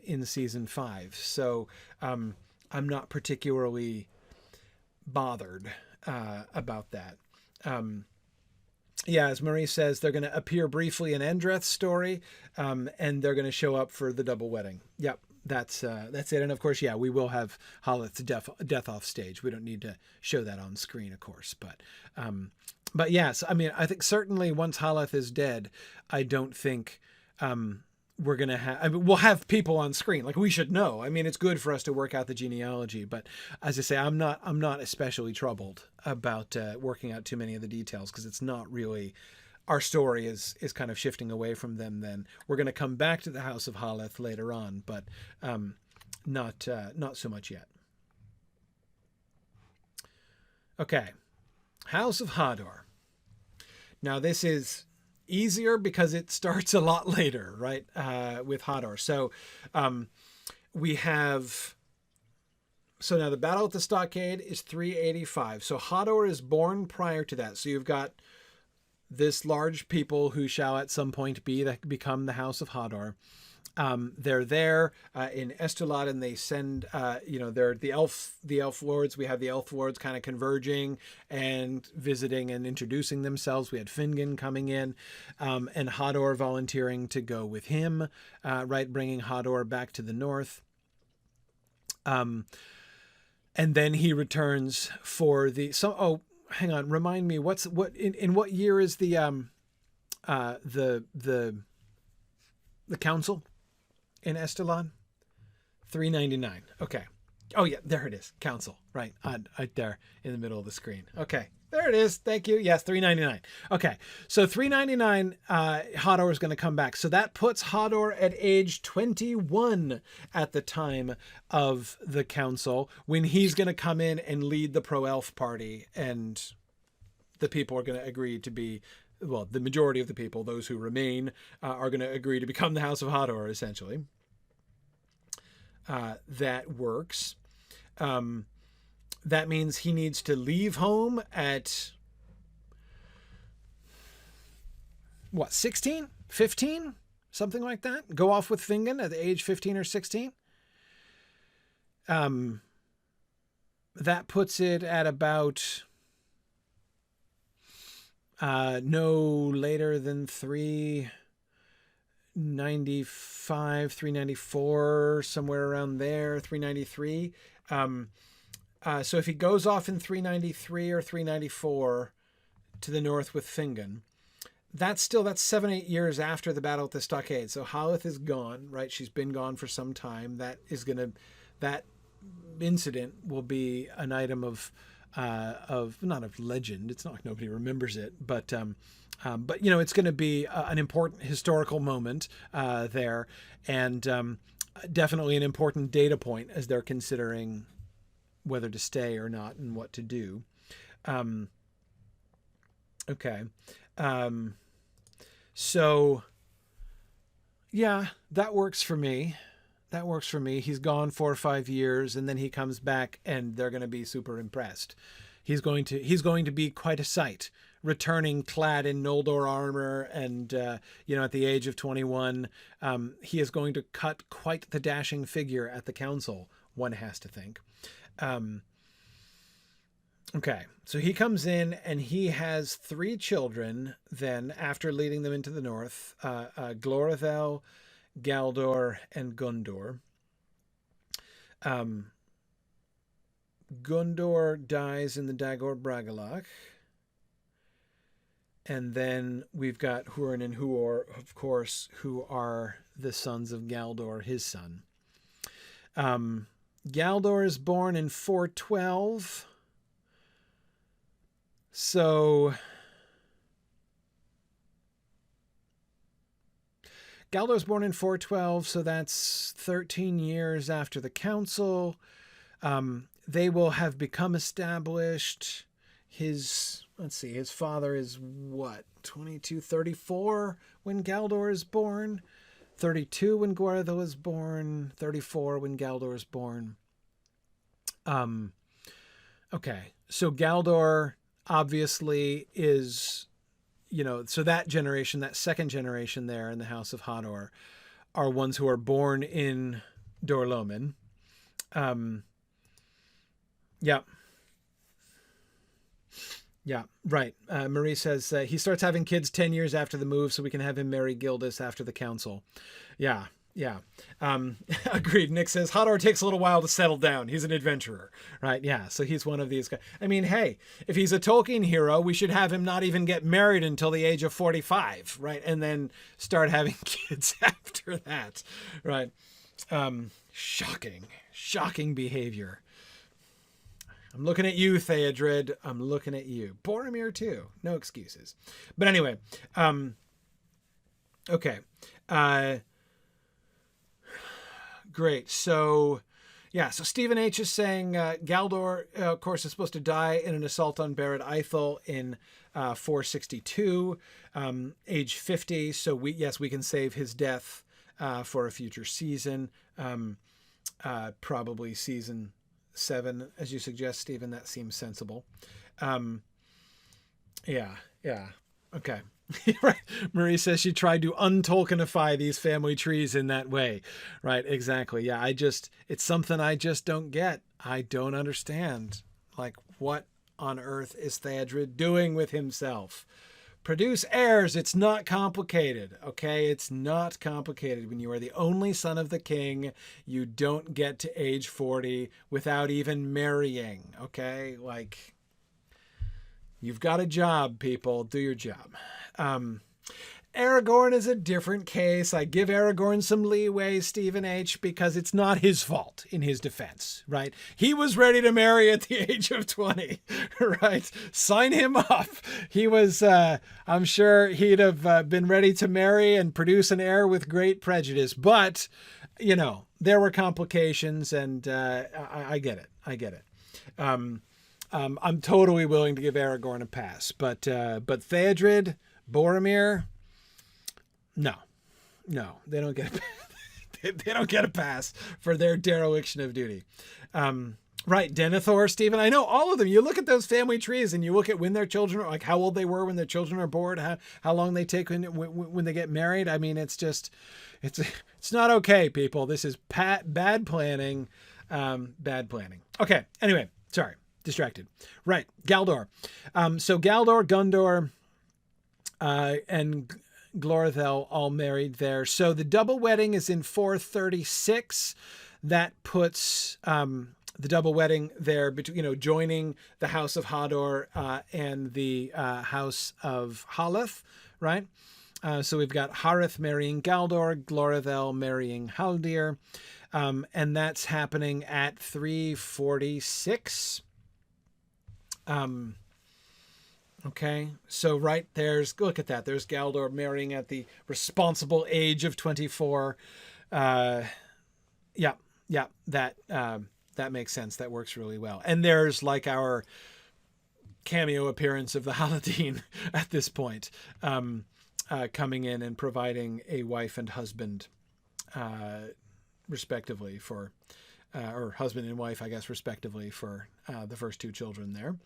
in season 5. So I'm not particularly bothered about that. Yeah, as Marie says, they're going to appear briefly in Endreth's story, and they're going to show up for the double wedding. Yep, that's it. And of course, yeah, we will have Haleth's death off stage. We don't need to show that on screen, of course, but But yes, I mean, I think certainly once Haleth is dead, I don't think we're going to have, I mean, we'll have people on screen. Like, we should know. I mean, it's good for us to work out the genealogy, but as I say, I'm not especially troubled about working out too many of the details, because it's not really, our story is kind of shifting away from them. Then we're going to come back to the House of Haleth later on, but not so much yet. Okay. House of Hador. Now this is easier because it starts a lot later, right? With Hador. So we have, so now the Battle at the Stockade is 385. So Hador is born prior to that. So you've got this large people who shall at some point become the House of Hador. They're there in Estolad, and they send, they're the elf lords. We have the elf lords kind of converging and visiting and introducing themselves. We had Fingon coming in, and Hador volunteering to go with him, right, bringing Hador back to the north. And then he returns for the, hang on, remind me, in what year is the council in Estolad? 399. Okay. Oh yeah, there it is. Council, right there in the middle of the screen. Okay, there it is. Thank you. Yes, 399. Okay, so 399. Hador is going to come back. So that puts Hador at age 21 at the time of the council, when he's going to come in and lead the pro-elf party, and the people are going to agree to be, well, the majority of the people, those who remain, are going to agree to become the House of Hador, essentially. That works. That means he needs to leave home at, 16? 15? Something like that? Go off with Fingon at the age 15 or 16? That puts it at about no later than 395, 394, somewhere around there, 393. So if he goes off in 393 or 394 to the north with Fingon, that's 7-8 years after the Battle at the Stockade. So Haleth is gone, right? She's been gone for some time. That incident will be an item of not of legend. It's not like nobody remembers it, but it's going to be an important historical moment there, and definitely an important data point as they're considering whether to stay or not and what to do. Okay. So yeah, that works for me. He's gone 4 or 5 years, and then he comes back, and they're going to be super impressed. He's going to be quite a sight, returning clad in Noldor armor, and at the age of 21, he is going to cut quite the dashing figure at the council, one has to think. Okay, so he comes in, and he has 3 children then, after leading them into the north, Glorithel, Galdor, and Gondor. Gondor dies in the Dagor Bragollach. And then we've got Hurin and Huor, of course, who are the sons of Galdor, his son. Galdor is born in 412. So Galdor was born in 412, so that's 13 years after the council. They will have become established. His father is 22, 34 when Galdor is born, 32 when Gorethil is born, 34 when Galdor is born. Okay, so Galdor obviously is, so that generation, that second generation there in the House of Hador, are ones who are born in Dor-lómin. Yeah, right. Marie says he starts having kids 10 years after the move, so we can have him marry Gildas after the council. Yeah, Yeah. Agreed. Nick says Hador takes a little while to settle down. He's an adventurer, right? Yeah. So he's one of these guys. I mean, hey, if he's a Tolkien hero, we should have him not even get married until the age of 45, right? And then start having kids after that, right? Shocking behavior. I'm looking at you, Theodred. I'm looking at you. Boromir too. No excuses. But anyway, okay. Great. So, yeah. So Stephen H is saying Galdor, of course, is supposed to die in an assault on Barad Eithel in 462, age 50. So we can save his death for a future season, probably season 7, as you suggest, Stephen. That seems sensible. Yeah. Okay. Right. Marie says she tried to untolkienify these family trees in that way. Right. Exactly. Yeah. It's something I just don't get. I don't understand. Like, what on earth is Theodred doing with himself? Produce heirs. It's not complicated. Okay. It's not complicated. When you are the only son of the king, you don't get to age 40 without even marrying. Okay. Like, you've got a job, people. Do your job. Aragorn is a different case. I give Aragorn some leeway, Stephen H., because it's not his fault in his defense, right? He was ready to marry at the age of 20, right? Sign him up. He was, I'm sure he'd have been ready to marry and produce an heir with great prejudice. But, there were complications, and I get it. I'm totally willing to give Aragorn a pass, but Theodred, Boromir, no, they don't get they don't get a pass for their dereliction of duty. Right, Denethor, Stephen. I know all of them. You look at those family trees and you look at when their children are, like, how old they were when their children are born, how long they take when they get married. I mean, it's not okay, people. This is bad planning. Okay. Anyway, sorry. Distracted. Right. Galdor. So Galdor, Gundor, and Glorthel all married there. So the double wedding is in 436. That puts the double wedding there between, joining the house of Hador and the house of Haleth, right? So we've got Hareth marrying Galdor, Glorthel marrying Haldir, and that's happening at 346. Okay, so right look at that. There's Galdor marrying at the responsible age of 24. Yeah, that makes sense. That works really well. And there's like our cameo appearance of the Haladin at this point, coming in and providing a wife and husband, respectively for, or husband and wife, I guess, respectively for the first two children there.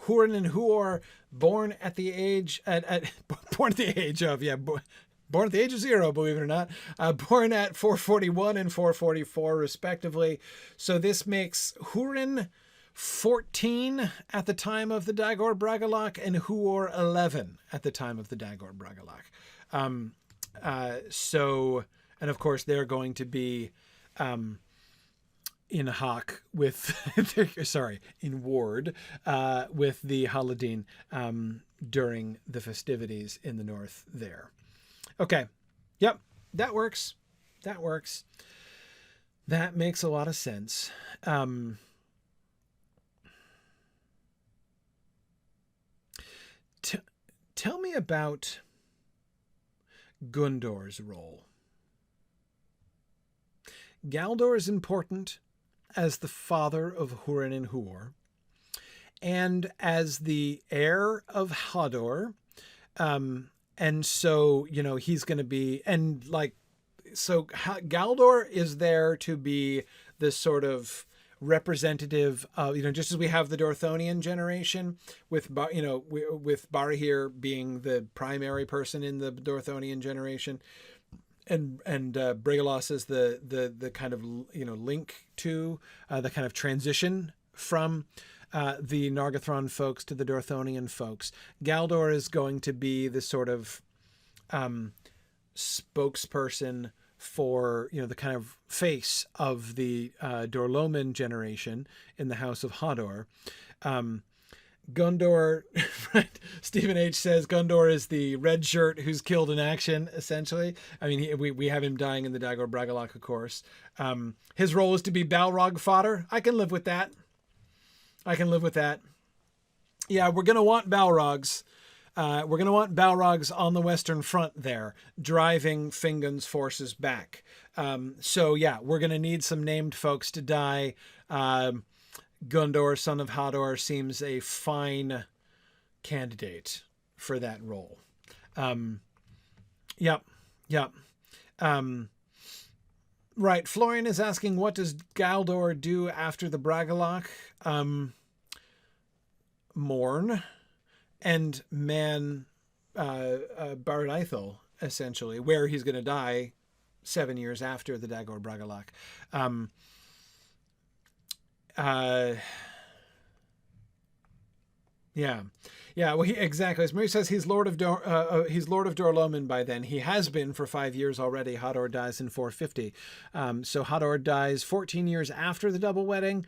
Hurin and Huor, born at the age of 0, believe it or not, born at 441 and 444 respectively. So this makes Hurin 14 at the time of the Dagor Bragollach and Huor 11 at the time of the Dagor Bragollach. And of course they're going to be in hoc with, in ward with the Haladin during the festivities in the north there. Okay. Yep. That works. That makes a lot of sense. Tell me about Gundor's role. Galdor is important as the father of Hurin and Huor, and as the heir of Hador. And so, he's going to be, so Galdor is there to be this sort of representative of, just as we have the Dorthonian generation with Barahir being the primary person in the Dorthonian generation, and Bragolas is the kind of, link to the kind of transition from the Nargothrond folks to the Dorthonian folks. Galdor is going to be this sort of spokesperson for, the kind of face of the Dorloman generation in the House of Hador. Gondor, right? Stephen H. says Gondor is the red shirt who's killed in action, essentially. I mean, we have him dying in the Dagor Bragollach, of course. His role is to be Balrog fodder. I can live with that. Yeah, we're going to want Balrogs. We're going to want Balrogs on the Western Front there, driving Fingon's forces back. So yeah, we're going to need some named folks to die. Gondor, son of Hador, seems a fine candidate for that role. Yep. Right. Florian is asking, what does Galdor do after the Bragollach? Mourn and man Barad-Eithel, essentially, where he's going to die 7 years after the Dagor Bragollach. Well, exactly. As Mary says, he's Lord of Dorloman by then. He has been for 5 years already. Hador dies in 450. So Hador dies 14 years after the double wedding,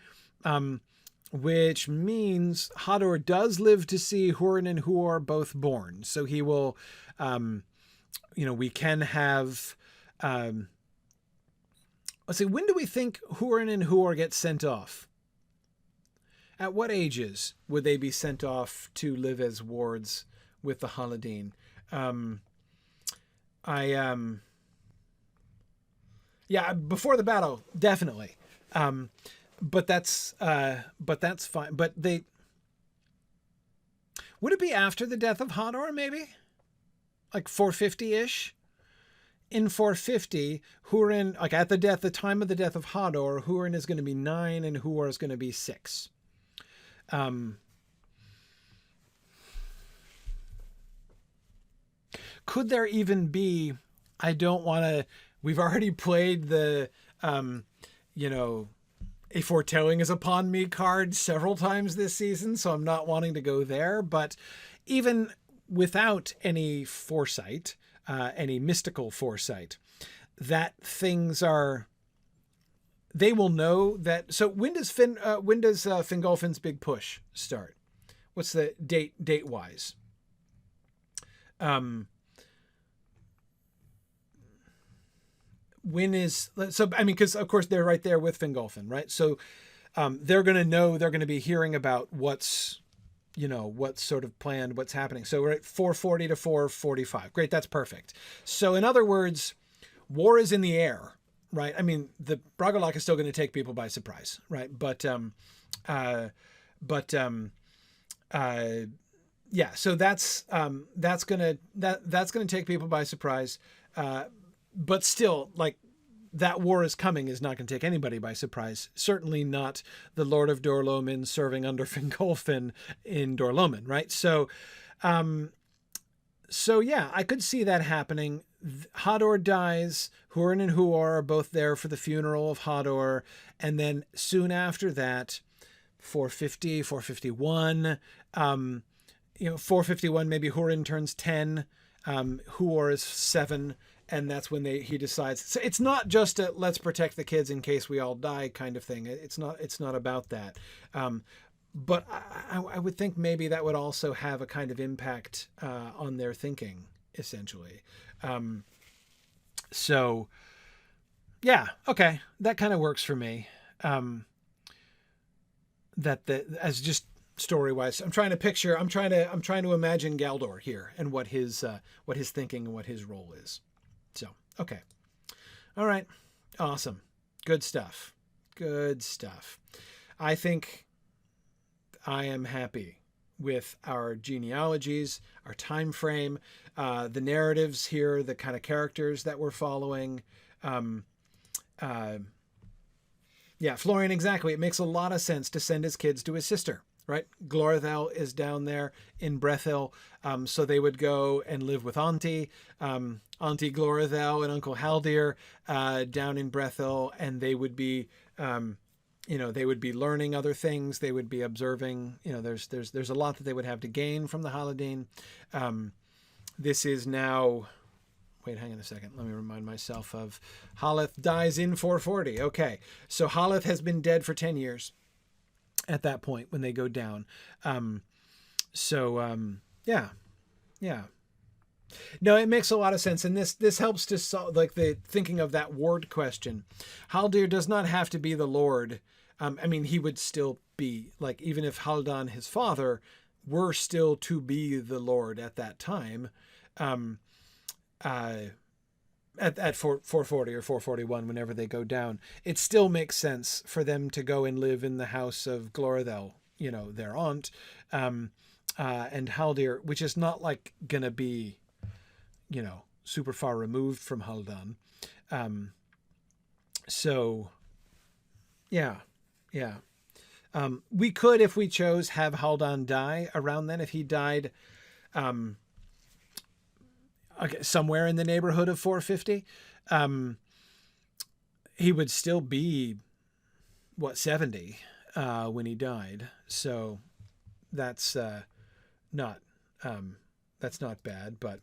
which means Hador does live to see Hurin and Huor both born. So he will, we can have, let's see, when do we think Hurin and Huor get sent off? At what ages would they be sent off to live as wards with the Haladin? Before the battle, definitely. But that's fine. But would it be after the death of Hador, maybe? Like 450-ish? In 450, Hurin, like at the time of the death of Hador, Hurin is going to be 9 and Huor is going to be 6. Could there even be, we've already played the, a foretelling is upon me card several times this season, so I'm not wanting to go there, but even without any foresight, any mystical foresight, that things are, they will know that. So when does Fingolfin's big push start? What's the date wise? When is, so I mean, because of course they're right there with Fingolfin, right? So they're going to know, they're going to be hearing about what's sort of planned, what's happening. So we're at 440 to 445. Great, that's perfect. So in other words, war is in the air, right? I mean, the Bragollach is still going to take people by surprise, right? But so that's going to take people by surprise. But still, like, that war is coming is not going to take anybody by surprise. Certainly not the Lord of Dorloman serving under Fingolfin in Dorloman, right? So yeah, I could see that happening. Hador dies. Hurin and Huor are both there for the funeral of Hador. And then soon after that, 450, 451, 451, maybe Hurin turns 10. Huor is 7. And that's when he decides. So it's not just a let's protect the kids in case we all die kind of thing. It's not about that. But I would think maybe that would also have a kind of impact on their thinking, essentially. So yeah, okay, that kind of works for me. As just story-wise, I'm trying to imagine Galdor here and what his thinking and what his role is. So, okay. All right. Awesome. Good stuff. I think I am happy with our genealogies, our time frame, the narratives here, the kind of characters that we're following. Florian, exactly. It makes a lot of sense to send his kids to his sister, right? Glorthel is down there in Brethil. So they would go and live with Auntie Glorthel and Uncle Haldir down in Brethil, and they would be, they would be learning other things. They would be observing. There's a lot that they would have to gain from the Haladin. This is now, Wait, hang on a second. Let me remind myself of Haleth dies in 440. Okay. So Haleth has been dead for 10 years at that point when they go down. Yeah. No, it makes a lot of sense. And this helps to solve, like, the thinking of that ward question. Haldir does not have to be the Lord. I mean, he would still be, like, even if Haldan, his father, were still to be the Lord at that time, at 440 or 441, whenever they go down, it still makes sense for them to go and live in the house of Glorthel, their aunt, and Haldir, which is not like gonna be, super far removed from Haldan. So yeah. We could, if we chose, have Haldan die around then. If he died, somewhere in the neighborhood of 450, he would still be 70 when he died. So that's not bad, but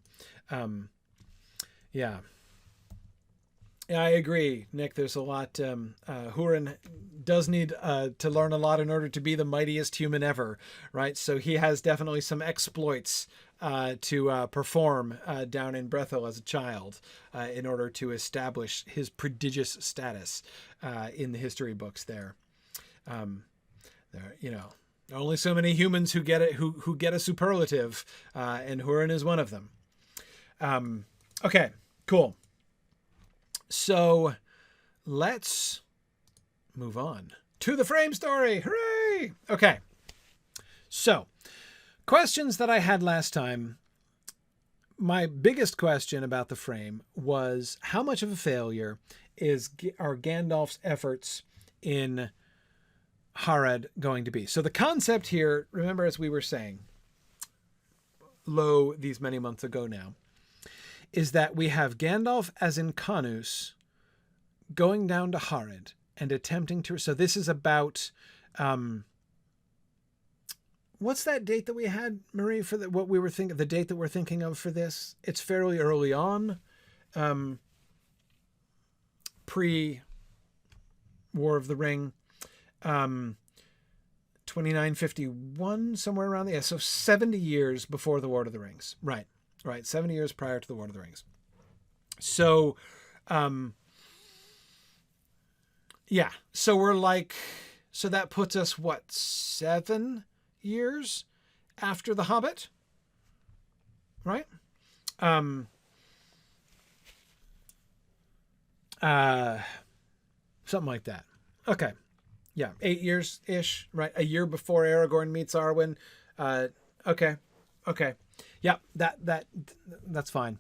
yeah, I agree, Nick. There's a lot. Hurin does need to learn a lot in order to be the mightiest human ever, right? So he has definitely some exploits to perform down in Brethil as a child in order to establish his prodigious status in the history books there. There are only so many humans who get it, who get a superlative, and Hurin is one of them. Okay, cool. So let's move on to the frame story. Hooray! Okay. So, questions that I had last time. My biggest question about the frame was, how much of a failure are Gandalf's efforts in Harad going to be? So the concept here, remember, as we were saying, these many months ago now, is that we have Gandalf as in Canus going down to Harad and attempting to... So this is about... what's that date that we had, Marie, for what we were thinking? The date that we're thinking of for this? It's fairly early on. Pre-War of the Ring. 2951, somewhere around there. Yeah, so 70 years before the Lord of the Rings. Right. 70 years prior to the Lord of the Rings. So, yeah. So we're like, so that puts us, 7 years after The Hobbit? Right? Something like that. Okay. Yeah. 8 years-ish, right? A year before Aragorn meets Arwen. Okay. Yeah, that's fine.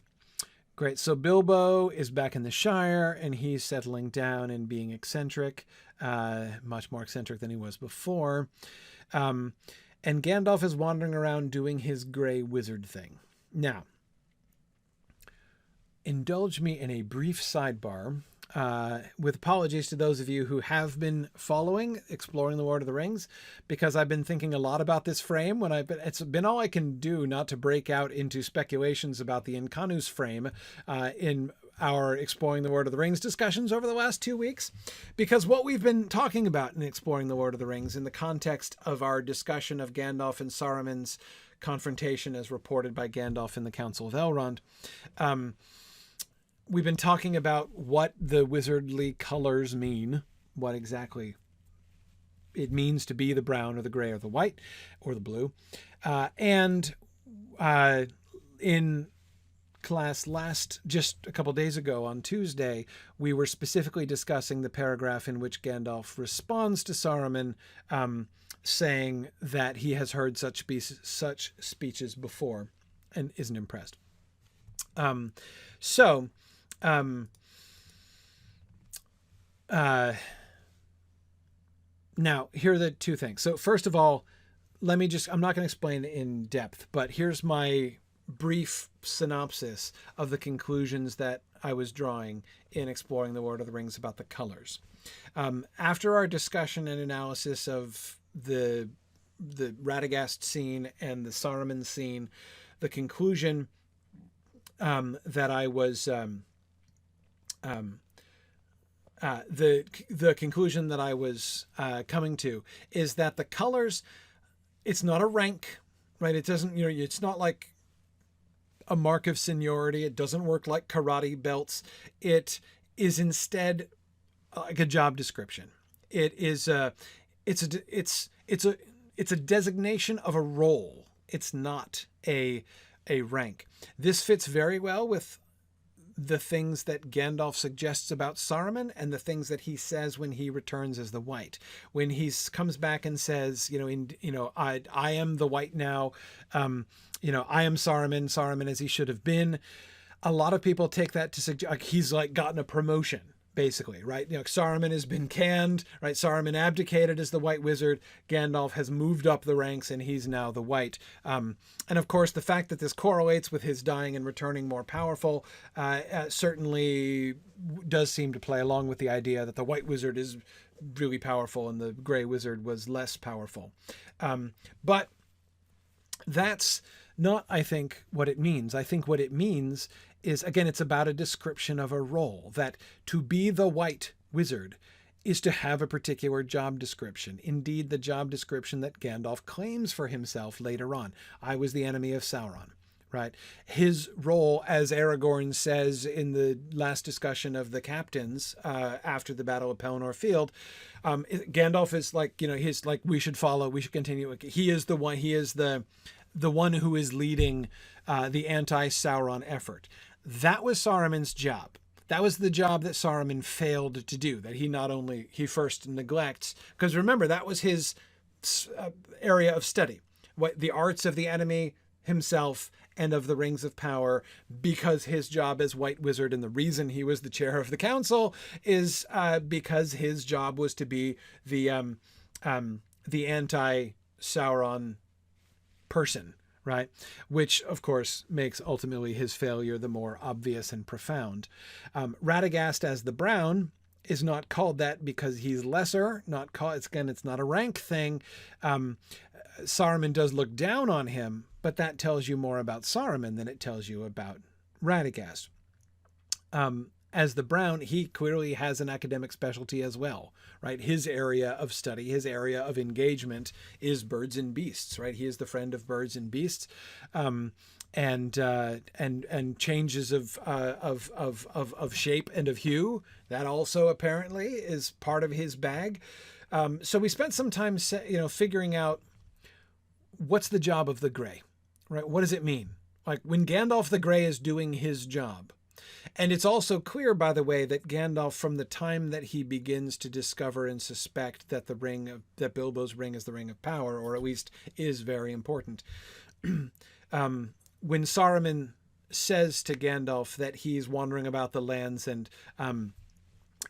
Great. So Bilbo is back in the Shire, and he's settling down and being eccentric, much more eccentric than he was before. And Gandalf is wandering around doing his gray wizard thing. Now, indulge me in a brief sidebar, with apologies to those of you who have been following Exploring the Lord of the Rings, because I've been thinking a lot about this frame it's been all I can do not to break out into speculations about the Inkanus frame in our Exploring the Lord of the Rings discussions over the last 2 weeks, because what we've been talking about in Exploring the Lord of the Rings in the context of our discussion of Gandalf and Saruman's confrontation as reported by Gandalf in the Council of Elrond, we've been talking about what the wizardly colors mean, what exactly it means to be the brown or the gray or the white or the blue. And in class just a couple days ago on Tuesday, we were specifically discussing the paragraph in which Gandalf responds to Saruman, saying that he has heard such speeches before and isn't impressed. Now, here are the two things. So first of all, I'm not going to explain in depth, but here's my brief synopsis of the conclusions that I was drawing in Exploring the Lord of the Rings about the colors. After our discussion and analysis of the Radagast scene and the Saruman scene, the conclusion that I was the conclusion that I was coming to is that the colors, it's not a rank, right? It doesn't, it's not like a mark of seniority. It doesn't work like karate belts. It is instead like a job description. It's a designation of a role. It's not a rank. This fits very well with the things that Gandalf suggests about Saruman and the things that he says when he returns as the White. When he comes back and says, I am the White now. I am Saruman as he should have been. A lot of people take that to suggest like he's like gotten a promotion, basically, right? Saruman has been canned, right? Saruman abdicated as the White Wizard. Gandalf has moved up the ranks and he's now the White. And of course, the fact that this correlates with his dying and returning more powerful certainly does seem to play along with the idea that the White Wizard is really powerful and the Grey Wizard was less powerful. But that's not, I think, what it means. I think what it means is, again, it's about a description of a role, that to be the White Wizard is to have a particular job description. Indeed, the job description that Gandalf claims for himself later on. I was the enemy of Sauron, right? His role, as Aragorn says in the last discussion of the captains after the Battle of Pelennor Field, Gandalf is like, he's like, we should follow, we should continue. He is the one, he is the one who is leading the anti-Sauron effort. That was Saruman's job. That was the job that Saruman failed to do, that he first neglects. Because remember, that was his area of study. The arts of the enemy himself and of the Rings of Power, because his job as White Wizard and the reason he was the chair of the council is because his job was to be the anti-Sauron person, right? Which, of course, makes ultimately his failure the more obvious and profound. Radagast as the Brown is not called that because he's lesser, it's not a rank thing. Saruman does look down on him, but that tells you more about Saruman than it tells you about Radagast. As the Brown, he clearly has an academic specialty as well, right? His area of study, his area of engagement is birds and beasts, right? He is the friend of birds and beasts, and changes of shape and of hue. That also apparently is part of his bag. So we spent some time, figuring out what's the job of the Grey, right? What does it mean? Like when Gandalf the Grey is doing his job. And it's also clear, by the way, that Gandalf, from the time that he begins to discover and suspect that that Bilbo's ring is the Ring of Power, or at least is very important, when Saruman says to Gandalf that he's wandering about the lands and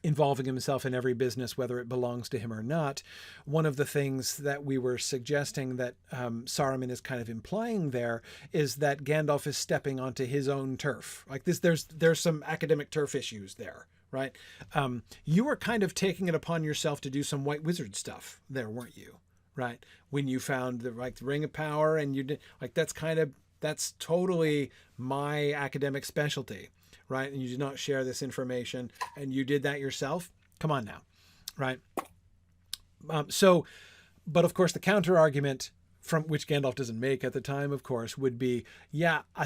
involving himself in every business, whether it belongs to him or not, one of the things that we were suggesting that Saruman is kind of implying there is that Gandalf is stepping onto his own turf. Like this, there's some academic turf issues there, right? You were kind of taking it upon yourself to do some White Wizard stuff there, weren't you? Right? When you found the Ring of Power, and you did that's totally my academic specialty. Right? And you did not share this information and you did that yourself. Come on now. Right. But of course the counter argument, from which Gandalf doesn't make at the time, of course, would be,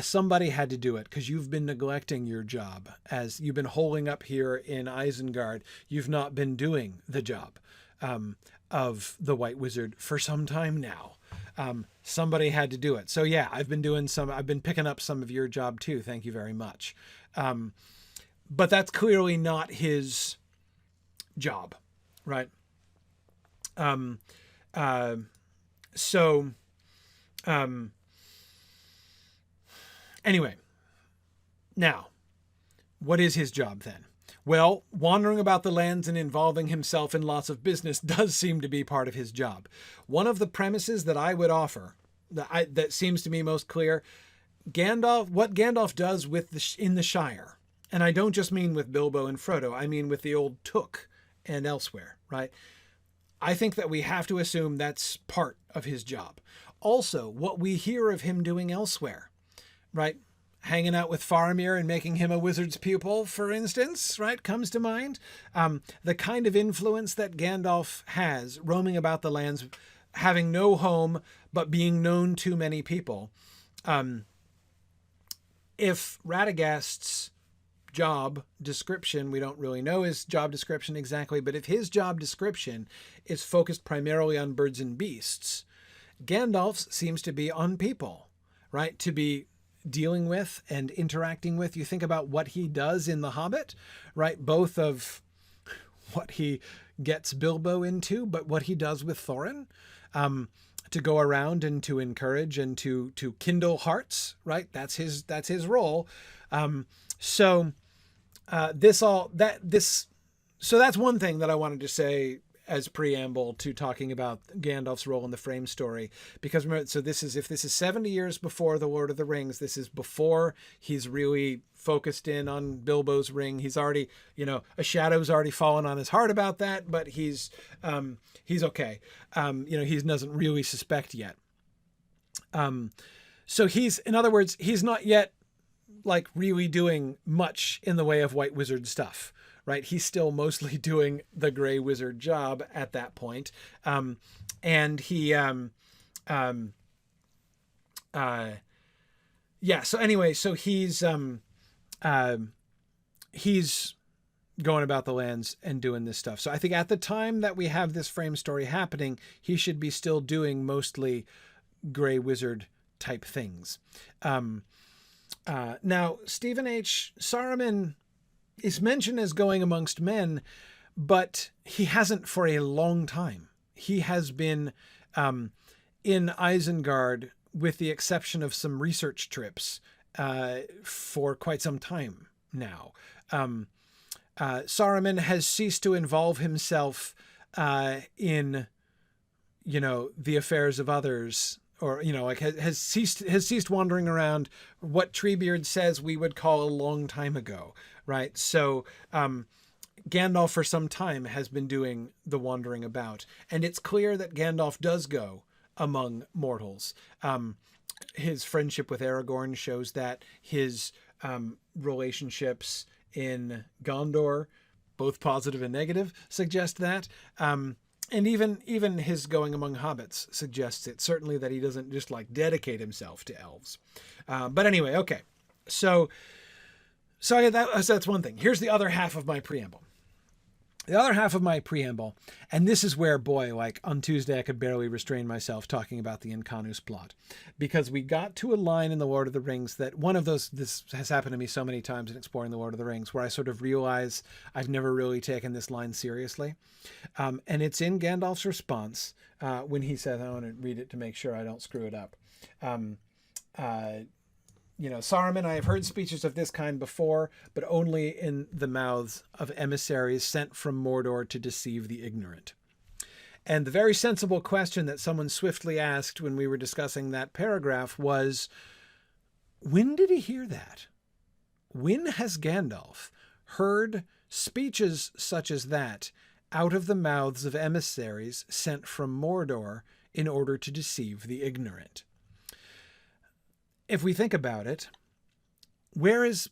somebody had to do it because you've been neglecting your job as you've been holding up here in Isengard. You've not been doing the job of the White Wizard for some time now. Somebody had to do it. So I've been picking up some of your job too. Thank you very much. But that's clearly not his job, right? Anyway, now, what is his job then? Well, wandering about the lands and involving himself in lots of business does seem to be part of his job. One of the premises that I would offer, that seems to me most clear, what Gandalf does in the Shire, and I don't just mean with Bilbo and Frodo, I mean with the old Took and elsewhere, right? I think that we have to assume that's part of his job. Also, what we hear of him doing elsewhere, right? hanging out with Faramir and making him a wizard's pupil, for instance, right, comes to mind. The kind of influence that Gandalf has roaming about the lands, having no home, but being known to many people. If Radagast's job description, we don't really know his job description exactly, but if his job description is focused primarily on birds and beasts, Gandalf's seems to be on people, right? To be dealing with and interacting with. You think about what he does in The Hobbit, right? Both of what he gets Bilbo into, but what he does with Thorin, to go around and to encourage and to kindle hearts, right? That's his role. So that's one thing that I wanted to say as preamble to talking about Gandalf's role in the frame story, because remember, so if this is 70 years before the Lord of the Rings, this is before he's really focused in on Bilbo's ring. He's already, a shadow's already fallen on his heart about that, but he's okay. He doesn't really suspect yet. So in other words, he's not yet like really doing much in the way of White Wizard stuff. Right, he's still mostly doing the Grey Wizard job at that point, and he, So anyway, so he's going about the lands and doing this stuff. So I think at the time that we have this frame story happening, he should be still doing mostly Grey Wizard type things. Now, Stephen H. Saruman is mentioned as going amongst men, but he hasn't for a long time. He has been in Isengard, with the exception of some research trips, for quite some time now. Saruman has ceased to involve himself in, the affairs of others, or, has ceased wandering around what Treebeard says we would call a long time ago. Right. So Gandalf for some time has been doing the wandering about, and it's clear that Gandalf does go among mortals. His friendship with Aragorn shows that. His relationships in Gondor, both positive and negative, suggest that. And even his going among hobbits suggests it. Certainly that he doesn't just dedicate himself to elves. But anyway, okay. So that's one thing. Here's the other half of my preamble. The other half of my preamble, and this is where, boy, on Tuesday I could barely restrain myself talking about the Incarnus plot, because we got to a line in The Lord of the Rings that this has happened to me so many times in exploring The Lord of the Rings, where I sort of realize I've never really taken this line seriously. And it's in Gandalf's response when he says, I want to read it to make sure I don't screw it up. Saruman, I have heard speeches of this kind before, but only in the mouths of emissaries sent from Mordor to deceive the ignorant. And the very sensible question that someone swiftly asked when we were discussing that paragraph was, when did he hear that? When has Gandalf heard speeches such as that out of the mouths of emissaries sent from Mordor in order to deceive the ignorant? If we think about it, where is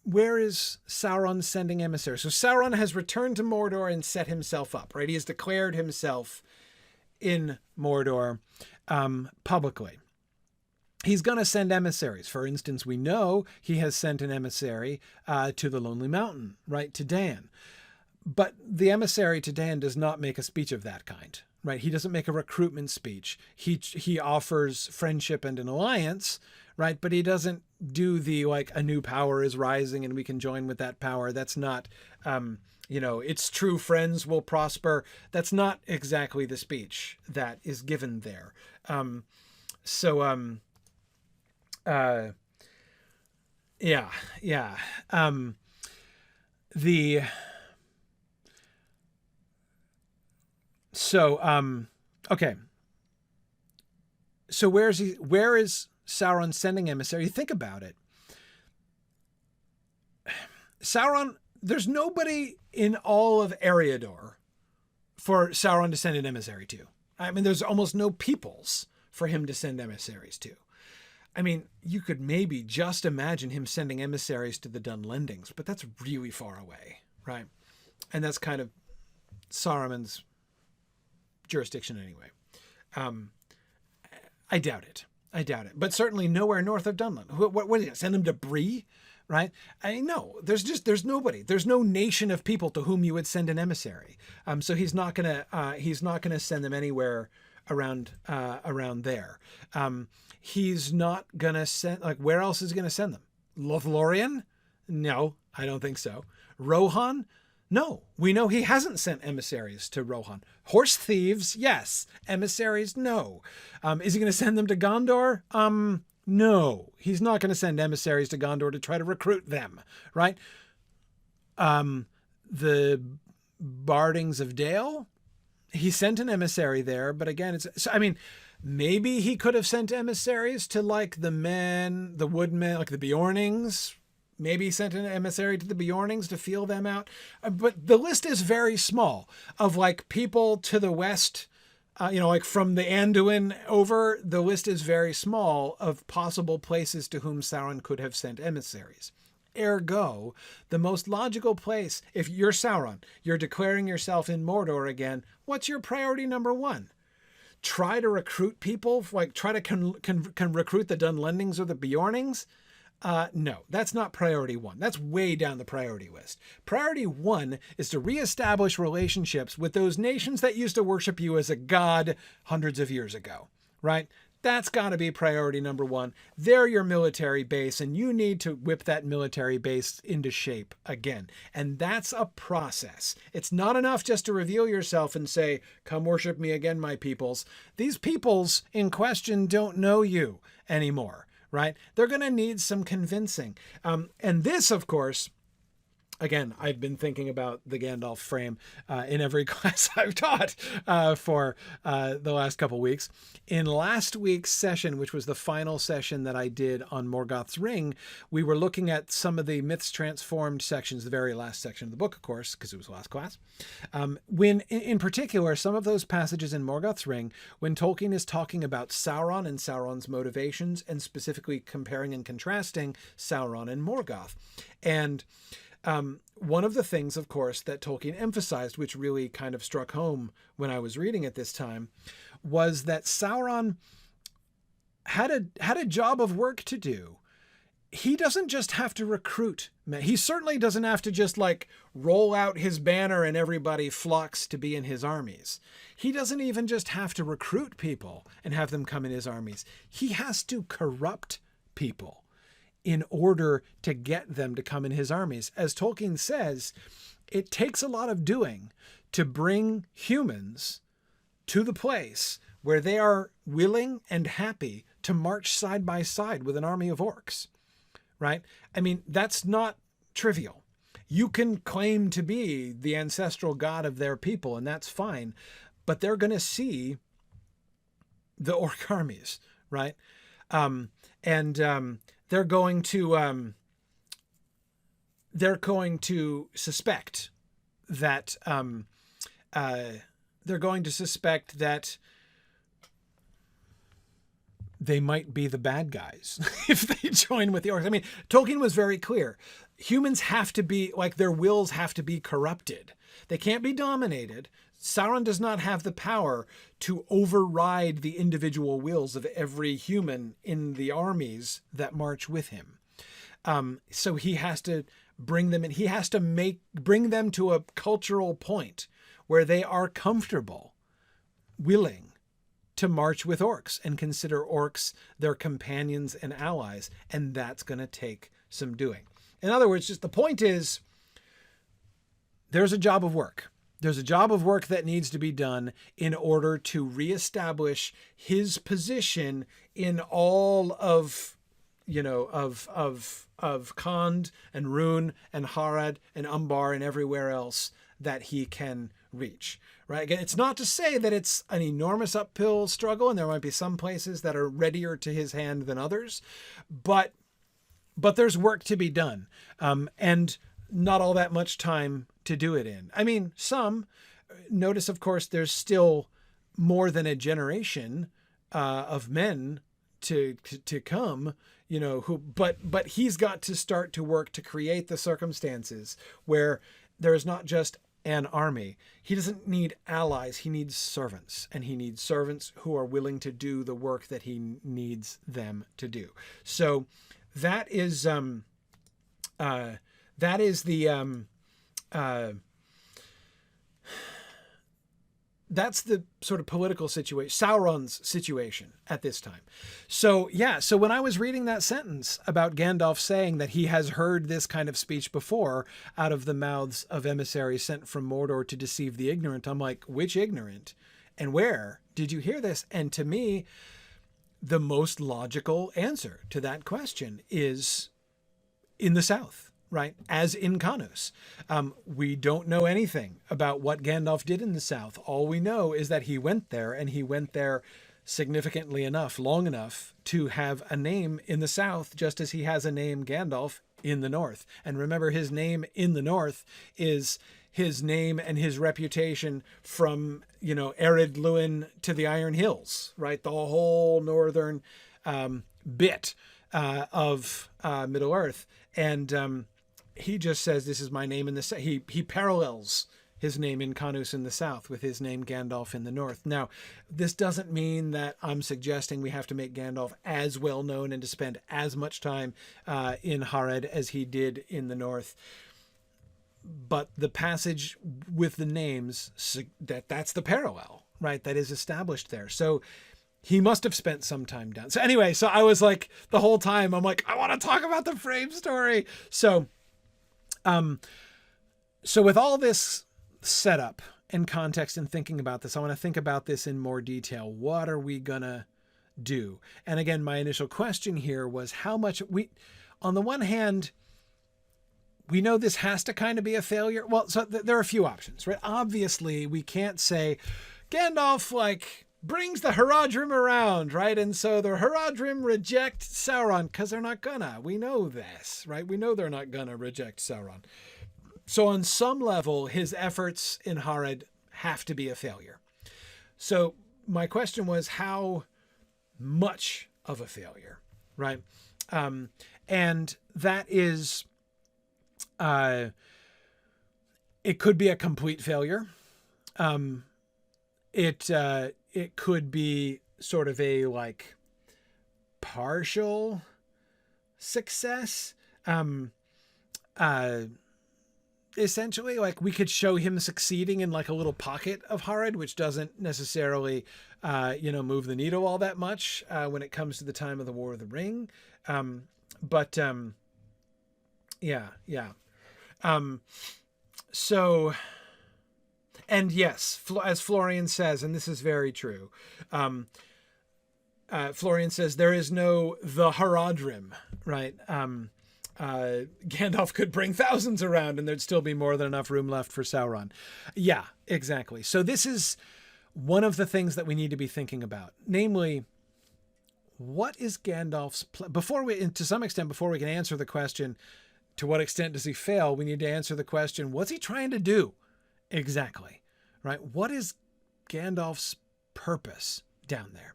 Sauron sending emissaries? So Sauron has returned to Mordor and set himself up, right? He has declared himself in Mordor publicly. He's going to send emissaries. For instance, we know he has sent an emissary to the Lonely Mountain, right, to Dan. But the emissary to Dan does not make a speech of that kind, right? He doesn't make a recruitment speech. He offers friendship and an alliance, right? But he doesn't do the a new power is rising and we can join with that power. That's not, it's true friends will prosper. That's not exactly the speech that is given there. Okay. So where is Sauron sending emissaries? Think about it. Sauron, there's nobody in all of Eriador for Sauron to send an emissary to. I mean, there's almost no peoples for him to send emissaries to. I mean, you could maybe just imagine him sending emissaries to the Dunlendings, but that's really far away, right? And that's kind of Saruman's jurisdiction anyway. I doubt it. But certainly nowhere north of Dunland. What is it? Send him to Bree, right? I know there's nobody. There's no nation of people to whom you would send an emissary. So he's not gonna send them anywhere around there. He's not gonna send, like, where else is he gonna send them? Lothlorien? No, I don't think so. Rohan? No, we know he hasn't sent emissaries to Rohan. Horse thieves, yes. Emissaries, no. Is he going to send them to Gondor? No, he's not going to send emissaries to Gondor to try to recruit them, right? The Bardings of Dale, he sent an emissary there, but again, maybe he could have sent emissaries to, like, the woodmen, like the Beornings. Maybe he sent an emissary to the Beornings to feel them out. But the list is very small of, like, people to the west, like from the Anduin over. The list is very small of possible places to whom Sauron could have sent emissaries. Ergo, the most logical place, if you're Sauron, you're declaring yourself in Mordor again, what's your priority number one? Try to recruit people, like try to can recruit the Dunlendings or the Beornings? No, that's not priority one. That's way down the priority list. Priority one is to reestablish relationships with those nations that used to worship you as a god hundreds of years ago, right? That's got to be priority number one. They're your military base, and you need to whip that military base into shape again. And that's a process. It's not enough just to reveal yourself and say, come worship me again, my peoples. These peoples in question don't know you anymore. Right? They're going to need some convincing. And this, of course, again, I've been thinking about the Gandalf frame in every class I've taught for the last couple weeks. In last week's session, which was the final session that I did on Morgoth's Ring, we were looking at some of the Myths Transformed sections, the very last section of the book, of course, because it was the last class. When, in particular, some of those passages in Morgoth's Ring, when Tolkien is talking about Sauron and Sauron's motivations, and specifically comparing and contrasting Sauron and Morgoth. And one of the things, of course, that Tolkien emphasized, which really kind of struck home when I was reading at this time, was that Sauron had a job of work to do. He doesn't just have to recruit men. He certainly doesn't have to just, like, roll out his banner and everybody flocks to be in his armies. He doesn't even just have to recruit people and have them come in his armies. He has to corrupt people in order to get them to come in his armies. As Tolkien says, it takes a lot of doing to bring humans to the place where they are willing and happy to march side by side with an army of orcs, right? I mean, that's not trivial. You can claim to be the ancestral god of their people, and that's fine, but they're going to see the orc armies, right? They're going to suspect that they might be the bad guys if they join with the orcs. I mean, Tolkien was very clear. Humans have to be, like, their wills have to be corrupted. They can't be dominated. Sauron does not have the power to override the individual wills of every human in the armies that march with him. So he has to bring them in. He has to bring them to a cultural point where they are comfortable, willing to march with orcs and consider orcs their companions and allies. And that's going to take some doing. In other words, just the point is, there's a job of work. There's a job of work that needs to be done in order to reestablish his position in all of, of Khand and Rhûn and Harad and Umbar and everywhere else that he can reach, right? Again, it's not to say that it's an enormous uphill struggle, and there might be some places that are readier to his hand than others, but there's work to be done, and not all that much time to do it in. I mean, notice, of course, there's still more than a generation of men to come, you know, but he's got to start to work to create the circumstances where there's not just an army. He doesn't need allies. He needs servants, and he needs servants who are willing to do the work that he needs them to do. So that is the that's the sort of political situation, Sauron's situation at this time. So yeah, so when I was reading that sentence about Gandalf saying that he has heard this kind of speech before out of the mouths of emissaries sent from Mordor to deceive the ignorant, I'm like, which ignorant? And where did you hear this? And to me, the most logical answer to that question is in the South. Right, as in Canos. We don't know anything about what Gandalf did in the South. All we know is that he went there, and he went there significantly enough, long enough to have a name in the South, just as he has a name, Gandalf, in the North. And remember, his name in the North is his name and his reputation from, you know, Ered Luin to the Iron Hills, right? The whole northern bit of Middle-earth. And he just says, this is my name in the South. He parallels his name in Canos in the South with his name Gandalf in the North. Now, this doesn't mean that I'm suggesting we have to make Gandalf as well known and to spend as much time in Harad as he did in the North. But the passage with the names, that's the parallel, right? That is established there. So he must have spent some time down. So anyway, so I was like, the whole time, I'm like, I want to talk about the frame story. So with all this setup and context and thinking about this, I want to think about this in more detail. What are we gonna do? And again, my initial question here was how much on the one hand, we know this has to kind of be a failure. Well, so there are a few options, right? Obviously, we can't say Gandalf, like, brings the Haradrim around, right? And so the Haradrim reject Sauron because they're not gonna. We know this, right? We know they're not gonna reject Sauron. So on some level, his efforts in Harad have to be a failure. So my question was, how much of a failure, right? And that is, it could be a complete failure. It could be sort of a like partial success. Essentially, like we could show him succeeding in like a little pocket of Harad, which doesn't necessarily, move the needle all that much when it comes to the time of the War of the Ring. And yes, as Florian says, and this is very true, Florian says there is no the Haradrim, right? Gandalf could bring thousands around and there'd still be more than enough room left for Sauron. Yeah, exactly. So this is one of the things that we need to be thinking about. Namely, what is Gandalf's plan? Before we can answer the question, to what extent does he fail? We need to answer the question, what's he trying to do? Exactly, right? What is Gandalf's purpose down there?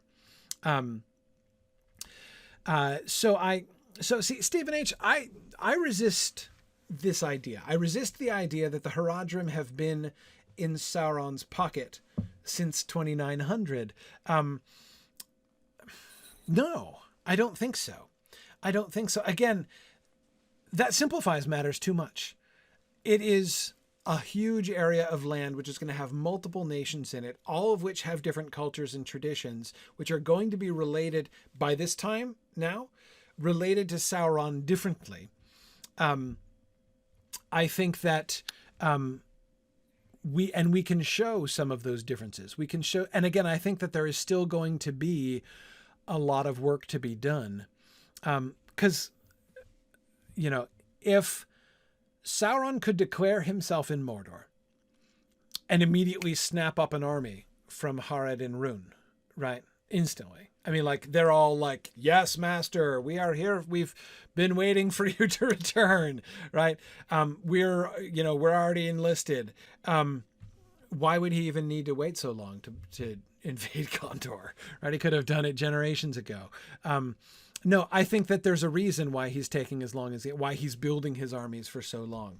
So see, Stephen H., I resist this idea. I resist the idea that the Haradrim have been in Sauron's pocket since 2900. No, I don't think so. Again, that simplifies matters too much. It is a huge area of land which is going to have multiple nations in it, all of which have different cultures and traditions, which are going to be related by this time now, related to Sauron differently. I think that we can show some of those differences. We can show, and again, I think that there is still going to be a lot of work to be done. Because, if Sauron could declare himself in Mordor and immediately snap up an army from Harad and Hurin, right? Instantly. I mean, like, they're all like, yes, master, we are here. We've been waiting for you to return, right? We're already enlisted. Why would he even need to wait so long to invade Gondor, right? He could have done it generations ago. No, I think that there's a reason why he's taking as long as why he's building his armies for so long.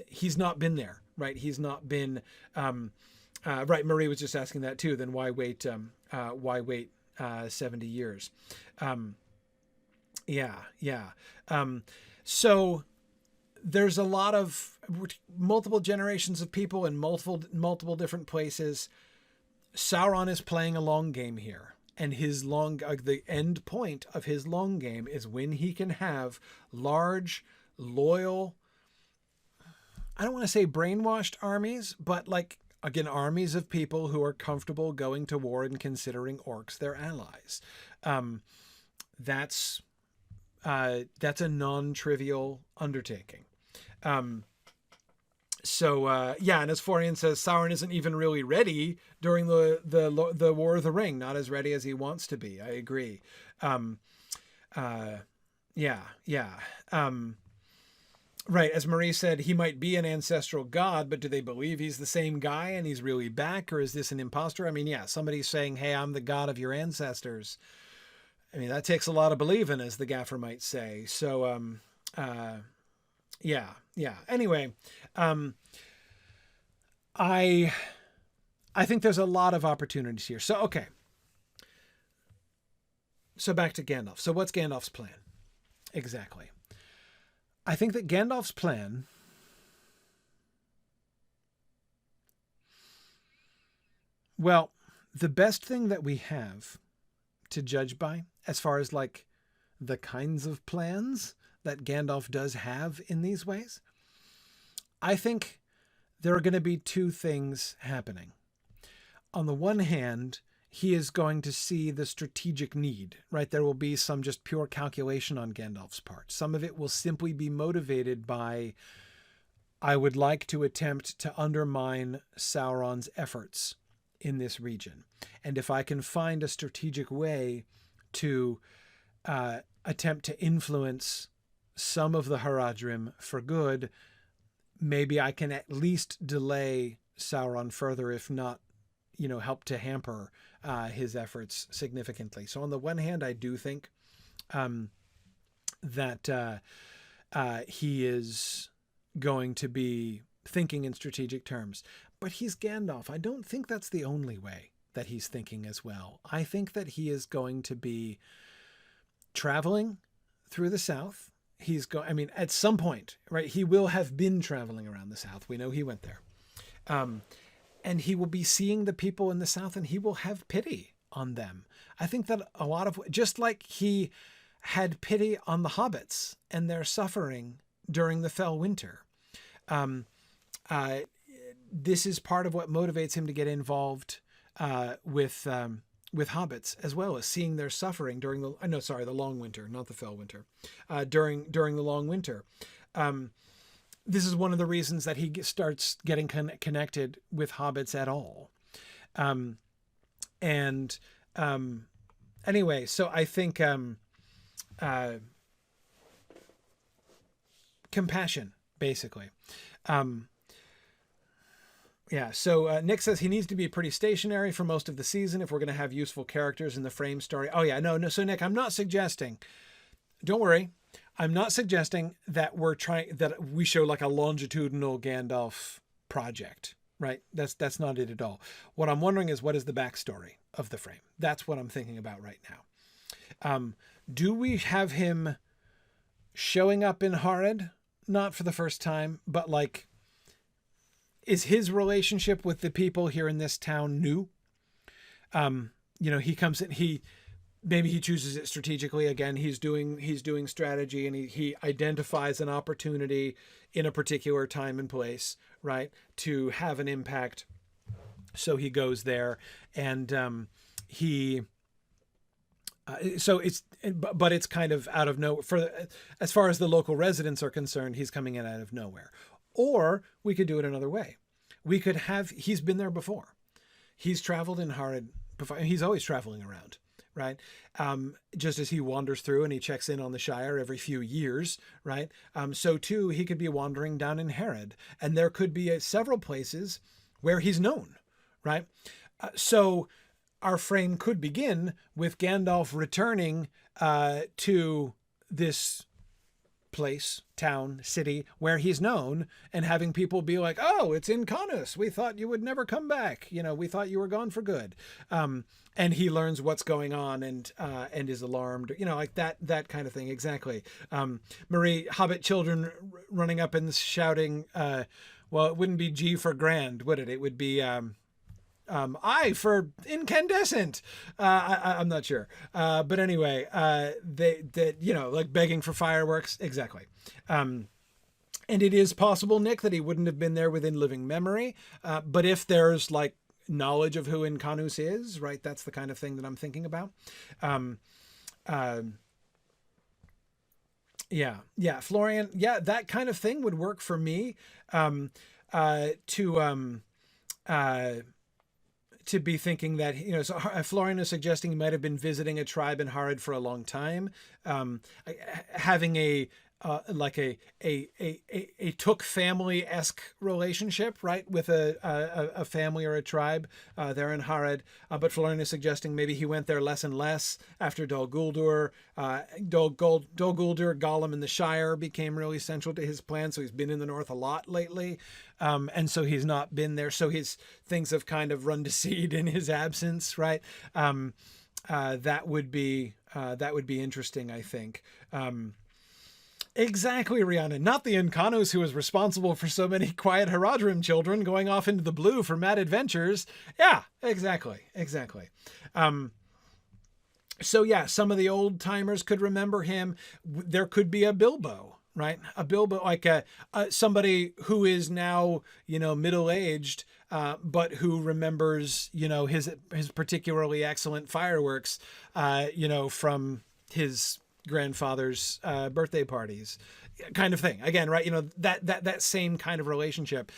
He's not been there, right? He's not been, right. Marie was just asking that too. Then why wait? 70 years? Yeah. So there's a lot of multiple generations of people in multiple different places. Sauron is playing a long game here. And the end point of his long game is when he can have large, loyal, I don't want to say brainwashed armies, but like, again, armies of people who are comfortable going to war and considering orcs their allies. That's a non-trivial undertaking. And as Florian says, Sauron isn't even really ready during the War of the Ring, not as ready as he wants to be. I agree. Right. As Marie said, he might be an ancestral god, but do they believe he's the same guy and he's really back, or is this an imposter? I mean, yeah, somebody's saying, hey, I'm the god of your ancestors. I mean, that takes a lot of believing, as the gaffer might say. So, yeah. Anyway, I think there's a lot of opportunities here. So, okay. So back to Gandalf. So what's Gandalf's plan? Exactly. I think that Gandalf's plan well, the best thing that we have to judge by, as far as like the kinds of plans that Gandalf does have in these ways, I think there are going to be two things happening. On the one hand, he is going to see the strategic need, right? There will be some just pure calculation on Gandalf's part. Some of it will simply be motivated by, I would like to attempt to undermine Sauron's efforts in this region. And if I can find a strategic way to attempt to influence some of the Haradrim for good, maybe I can at least delay Sauron further, if not, help to hamper his efforts significantly. So on the one hand, I do think that he is going to be thinking in strategic terms. But he's Gandalf. I don't think that's the only way that he's thinking as well. I think that he is going to be traveling through the South. At some point, right, he will have been traveling around the South. We know he went there. And he will be seeing the people in the South, and he will have pity on them. I think that a lot of, just like he had pity on the hobbits and their suffering during the Fell Winter, this is part of what motivates him to get involved with hobbits, as well as seeing their suffering during the Long Winter, not the Fell Winter, during the Long Winter. This is one of the reasons that he starts getting connected with hobbits at all. Anyway, so I think compassion, basically. So Nick says he needs to be pretty stationary for most of the season if we're going to have useful characters in the frame story. Oh yeah, no. So Nick, I'm not suggesting, don't worry, I'm not suggesting that we show like a longitudinal Gandalf project, right? That's not it at all. What I'm wondering is, what is the backstory of the frame? That's what I'm thinking about right now. Do we have him showing up in Harad? Not for the first time, but like, is his relationship with the people here in this town new? He comes in, maybe he chooses it strategically. Again, he's doing strategy, and he identifies an opportunity in a particular time and place, right, to have an impact. So he goes there, and but it's kind of out of nowhere. As far as the local residents are concerned, he's coming in out of nowhere. Or we could do it another way. He's been there before. He's traveled in Harad before. He's always traveling around, right? Just as he wanders through and he checks in on the Shire every few years, right? So too, he could be wandering down in Harad, and there could be several places where he's known, right? So our frame could begin with Gandalf returning to this place, town, city where he's known, and having people be like, "Oh, it's Incarnus. We thought you would never come back. We thought you were gone for good." And he learns what's going on and is alarmed. Like that kind of thing. Exactly. Marie, Hobbit children running up and shouting. Well, it wouldn't be G for grand, would it? It would be. I for incandescent. I'm not sure. But anyway, like begging for fireworks. Exactly. And it is possible, Nick, that he wouldn't have been there within living memory. But if there's like knowledge of who Incarnus is, right, that's the kind of thing that I'm thinking about. Yeah, Florian. Yeah, that kind of thing would work for me. To be thinking that, so Florian is suggesting he might have been visiting a tribe in Harad for a long time, having a Took family-esque relationship, right, with a family or a tribe there in Harad. But Florian is suggesting maybe he went there less and less after Dol Guldur. Dol Guldur, Gollum in the Shire became really central to his plan, so he's been in the north a lot lately. And so he's not been there. So his things have kind of run to seed in his absence, right? That would be interesting, I think. Exactly, Rihanna. Not the Incarnus who was responsible for so many quiet Haradrim children going off into the blue for mad adventures. Yeah, exactly. So yeah, some of the old timers could remember him. There could be a Bilbo, right? A Bilbo, like somebody who is now, middle-aged, but who remembers, his particularly excellent fireworks, from his grandfather's birthday parties, kind of thing. Again, right? That same kind of relationship.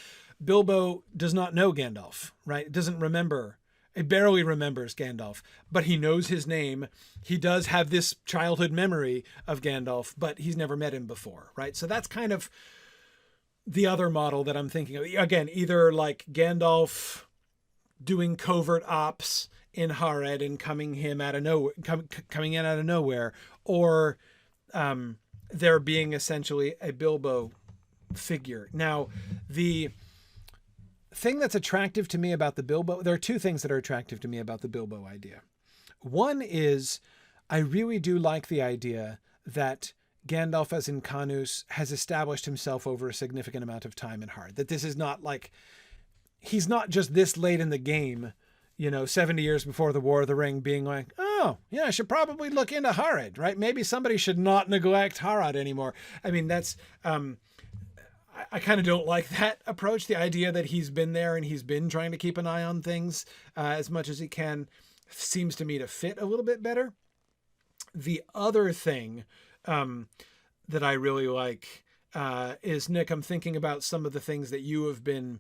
Bilbo does not know Gandalf, right? Doesn't remember. He barely remembers Gandalf, but he knows his name. He does have this childhood memory of Gandalf, but he's never met him before, right? So that's kind of the other model that I'm thinking of. Again, either like Gandalf doing covert ops in Harad and coming in out of nowhere, or there being essentially a Bilbo figure. Now, the thing that's attractive to me about the Bilbo, there are two things that are attractive to me about the Bilbo idea. One is I really do like the idea that Gandalf as Incarnus has established himself over a significant amount of time in Harad. That this is not like, he's not just this late in the game, 70 years before the War of the Ring, being like, oh, yeah, I should probably look into Harad, right? Maybe somebody should not neglect Harad anymore. I mean, that's, I kind of don't like that approach. The idea that he's been there and he's been trying to keep an eye on things as much as he can seems to me to fit a little bit better. The other thing that I really like is, Nick, I'm thinking about some of the things that you have been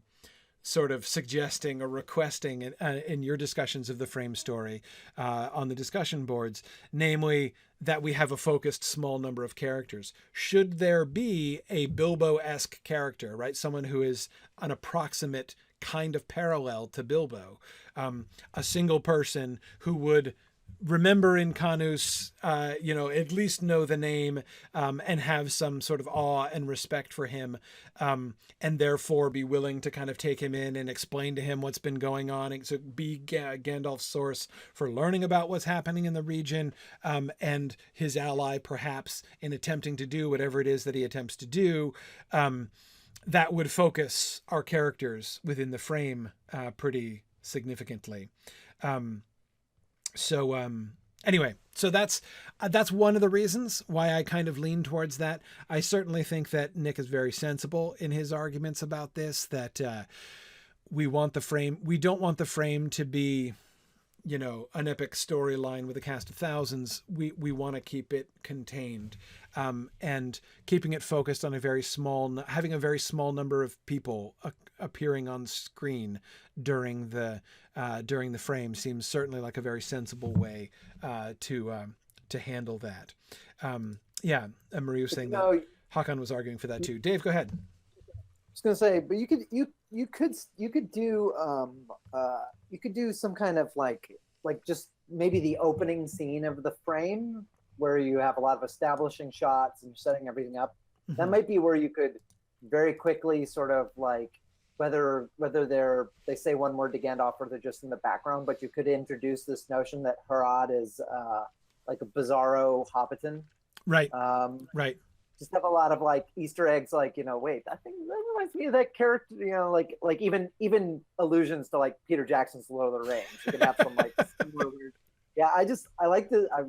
sort of suggesting or requesting in your discussions of the frame story on the discussion boards, namely that we have a focused small number of characters. Should there be a Bilbo-esque character, right? Someone who is an approximate kind of parallel to Bilbo, a single person who would remember Incarnus, at least know the name, and have some sort of awe and respect for him, and therefore be willing to kind of take him in and explain to him what's been going on, and so be Gandalf's source for learning about what's happening in the region, and his ally perhaps in attempting to do whatever it is that he attempts to do. That would focus our characters within the frame pretty significantly. Anyway, so that's one of the reasons why I kind of lean towards that. I certainly think that Nick is very sensible in his arguments about this, that we don't want the frame to be, an epic storyline with a cast of thousands. We want to keep it contained, and keeping it focused on having a very small number of people appearing on screen during the frame seems certainly like a very sensible way to handle that. Marie was saying that Hakan was arguing for that too. Dave, go ahead. I was going to say, but you could do you could do some kind of like just maybe the opening scene of the frame where you have a lot of establishing shots and you're setting everything up. That might be where you could very quickly sort of like, whether they say one word to Gandalf or they're just in the background, but you could introduce this notion that Harad is like a bizarro Hobbiton. Right. Right. Just have a lot of like Easter eggs, like, wait, I think that reminds me of that character, like even allusions to like Peter Jackson's Lord of the Rings. You could have some like similar weird. Yeah, I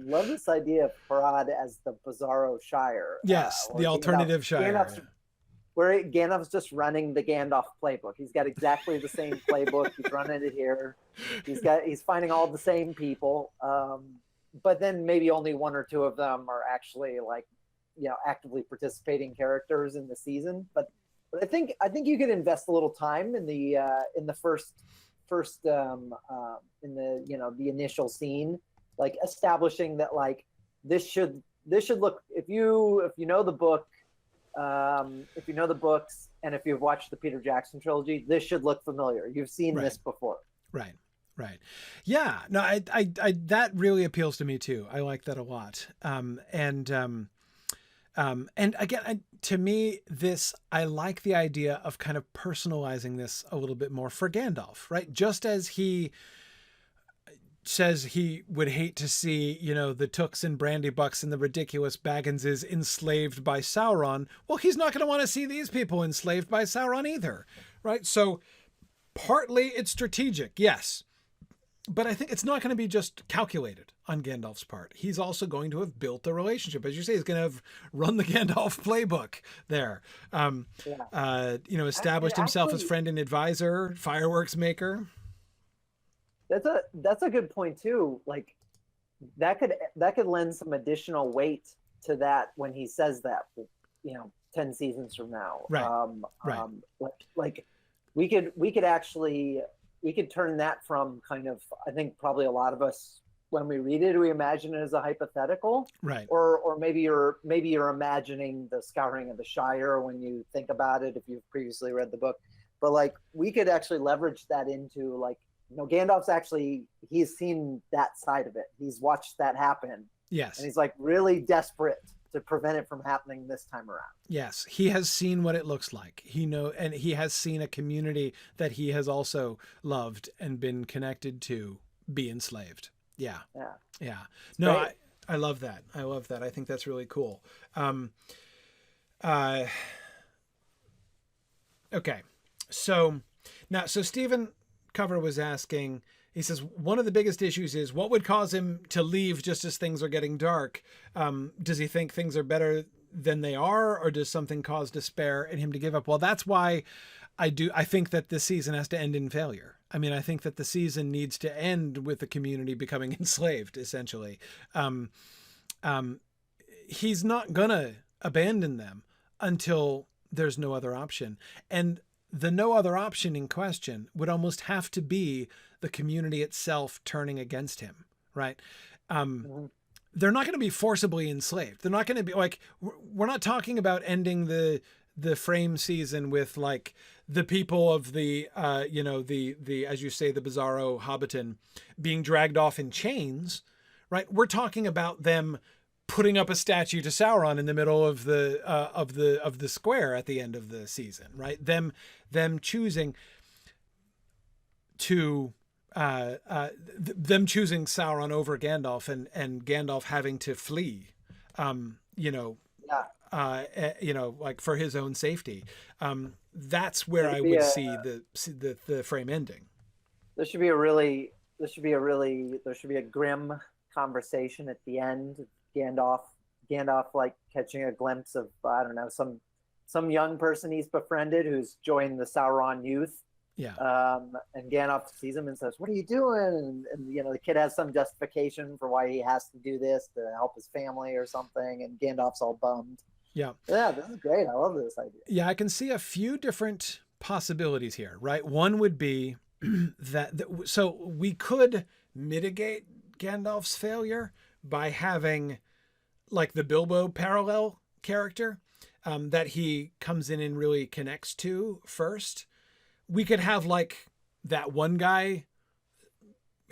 love this idea of Harad as the Bizarro Shire. Yes, the alternative Shire. Where Gandalf's just running the Gandalf playbook. He's got exactly the same playbook. He's running it here. He's finding all the same people. But then maybe only one or two of them are actually like, actively participating characters in the season. But I think you could invest a little time in the first in the initial scene, like establishing that like this should look, if you know the book, if you know the books and if you've watched the Peter Jackson trilogy, this should look familiar. You've seen this before. Right. Yeah, no, I that really appeals to me too. I like that a lot. And again, to me, I like the idea of kind of personalizing this a little bit more for Gandalf, right? Just as he says he would hate to see, the Tooks and Brandybucks and the ridiculous Bagginses enslaved by Sauron. Well, he's not going to want to see these people enslaved by Sauron either, right? So partly it's strategic, yes. But I think it's not going to be just calculated on Gandalf's part. He's also going to have built a relationship. As you say, he's going to have run the Gandalf playbook there. Established himself as friend and advisor, fireworks maker. That's a good point too. Like that could lend some additional weight to that when he says that, 10 seasons from now. Right. Like we could turn that from kind of, I think probably a lot of us, when we read it, we imagine it as a hypothetical, right? Or maybe you're imagining the Scouring of the Shire when you think about it, if you've previously read the book. But like, we could actually leverage that into like, Gandalf's he's seen that side of it. He's watched that happen. Yes. And he's like really desperate to prevent it from happening this time around. Yes, he has seen what it looks like. And he has seen a community that he has also loved and been connected to be enslaved. Yeah. No, I love that. I think that's really cool. Okay. So Stephen Cover was asking, he says, one of the biggest issues is what would cause him to leave just as things are getting dark? Does he think things are better than they are, or does something cause despair in him to give up? Well, that's why I think that this season has to end in failure. I mean, I think that the season needs to end with the community becoming enslaved, essentially. He's not gonna abandon them until there's no other option. And the no other option in question would almost have to be the community itself turning against him, right? They're not going to be forcibly enslaved. They're not going to be like, we're not talking about ending the frame season with like the people of the, the, as you say, the Bizarro Hobbiton being dragged off in chains, right? We're talking about them putting up a statue to Sauron in the middle of the square at the end of the season, right? Them choosing to them choosing Sauron over Gandalf and Gandalf having to flee, like for his own safety. That's where I would see the frame ending. There should be a grim conversation at the end. Gandalf like catching a glimpse of, I don't know, some young person he's befriended who's joined the Sauron youth. Yeah. And Gandalf sees him and says, "What are you doing?" And the kid has some justification for why he has to do this to help his family or something. And Gandalf's all bummed. Yeah. Yeah, this is great. I love this idea. Yeah, I can see a few different possibilities here, right? One would be so we could mitigate Gandalf's failure by having like the Bilbo parallel character that he comes in and really connects to first. We could have like that one guy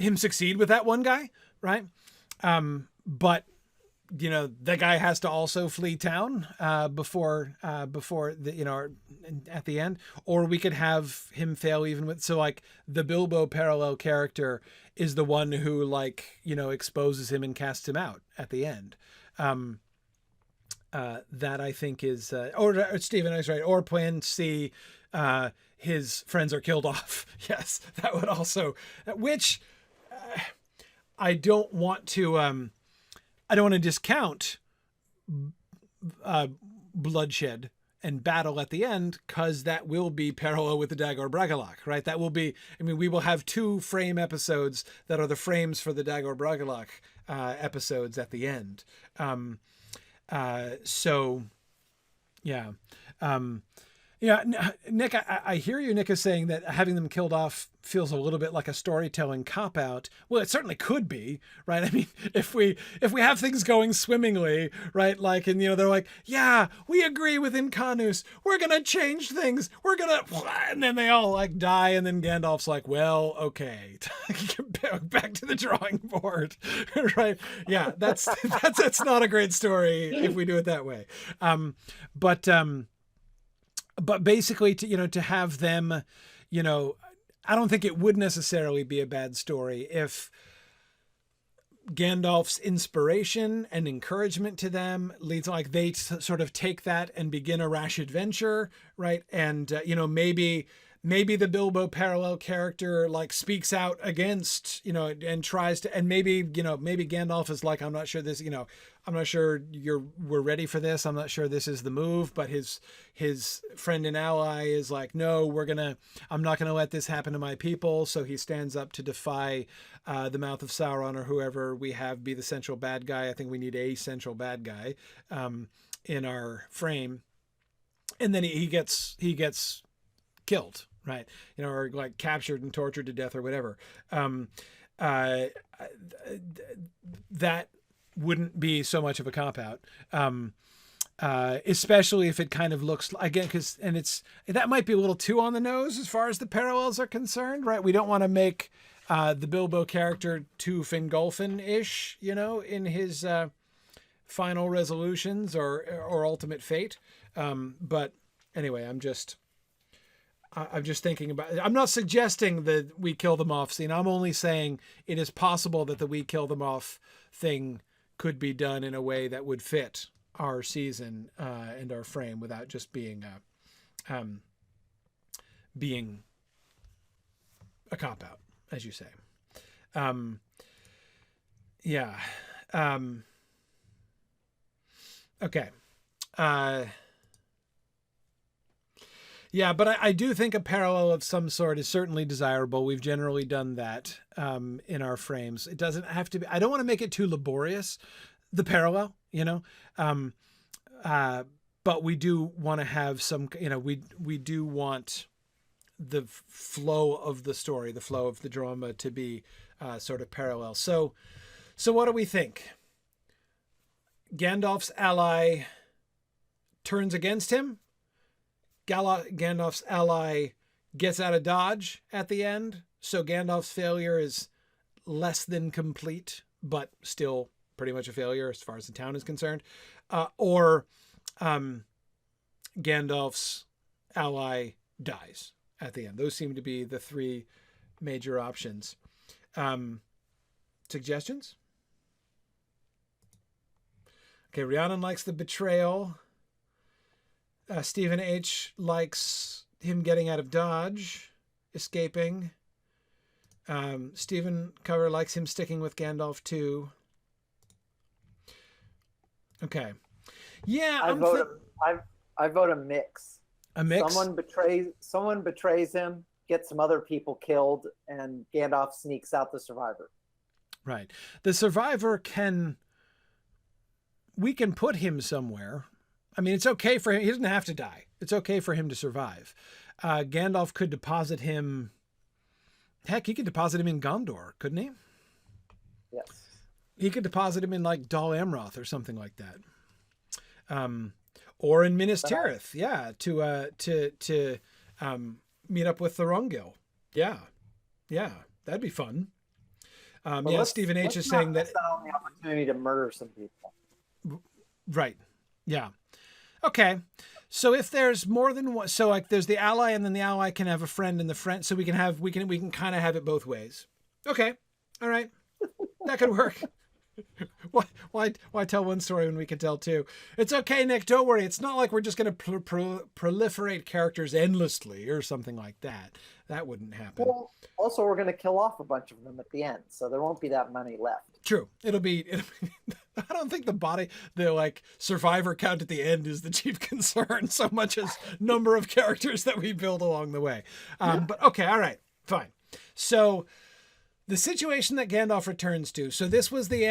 him succeed with that one guy, right? But the guy has to also flee town before the at the end, or we could have him fail even with, so like the Bilbo parallel character is the one who exposes him and casts him out at the end. That I think is, or Stephen is right, or plan C, his friends are killed off. Yes, that would also, which I don't want to discount bloodshed and battle at the end, because that will be parallel with the Dagor Bragollach, right? That will be, we will have 2 frame episodes that are the frames for the Dagor Bragollach episodes at the end. So yeah. Nick, I hear you. Nick is saying that having them killed off feels a little bit like a storytelling cop-out. Well, it certainly could be, right? I mean, if we have things going swimmingly, right? Like, and they're like, yeah, we agree with Incanus. We're gonna change things. And then they all like die, and then Gandalf's like, well, okay, back to the drawing board, right? Yeah, that's not a great story if we do it that way. But basically, to have them, I don't think it would necessarily be a bad story if Gandalf's inspiration and encouragement to them leads, like, they sort of take that and begin a rash adventure, right? And, maybe the Bilbo parallel character speaks out against, and tries to, and maybe Gandalf is like, I'm not sure we're ready for this. I'm not sure this is the move, but his friend and ally is like, no, I'm not going to let this happen to my people. So he stands up to defy the Mouth of Sauron, or whoever we have be the central bad guy. I think we need a central bad guy in our frame. And then he gets killed, right? Or like captured and tortured to death or whatever. That wouldn't be so much of a cop-out, especially if it kind of looks, again, that might be a little too on the nose as far as the parallels are concerned, right? We don't want to make the Bilbo character too Fingolfin-ish, in his final resolutions or ultimate fate. But anyway, I'm just thinking about it. I'm not suggesting that we kill them off scene. I'm only saying it is possible that the we kill them off thing could be done in a way that would fit our season and our frame without just being a cop-out, as you say. Yeah. Okay. Yeah, but I do think a parallel of some sort is certainly desirable. We've generally done that in our frames. It doesn't have to be, I don't want to make it too laborious, the parallel, but we do want to have some, we do want the flow of the story, the flow of the drama to be sort of parallel. So what do we think? Gandalf's ally turns against him. Gandalf's ally gets out of Dodge at the end. So Gandalf's failure is less than complete, but still pretty much a failure as far as the town is concerned. Or Gandalf's ally dies at the end. Those seem to be the 3 major options. Suggestions? Okay, Rhiannon likes the betrayal. Stephen H. likes him getting out of Dodge, escaping. Stephen Cover likes him sticking with Gandalf too. Okay. Yeah, I vote a mix. A mix? Someone betrays him, gets some other people killed, and Gandalf sneaks out the survivor. Right. The survivor we can put him somewhere. I mean, it's okay for him. He doesn't have to die. It's okay for him to survive. Gandalf could deposit him. Heck, he could deposit him in Gondor, couldn't he? Yes. He could deposit him in like Dol Amroth or something like that. Or in Minas Tirith. Yeah. To meet up with Thorongil. Yeah. Yeah. That'd be fun. Yeah, Stephen H is saying that. Miss out on the opportunity to murder some people. Right. Yeah. Okay. So if there's more than one, so like there's the ally, and then the ally can have a friend, and the friend, so we can kind of have it both ways. Okay. All right. That could work. Why tell one story when we can tell two? It's okay, Nick. Don't worry. It's not like we're just going to proliferate characters endlessly or something like that. That wouldn't happen. Well, also, we're going to kill off a bunch of them at the end, so there won't be that many left. True. It'll be I don't think the like survivor count at the end is the chief concern so much as number of characters that we build along the way. But okay. All right. Fine. So the situation that Gandalf returns to. So this was the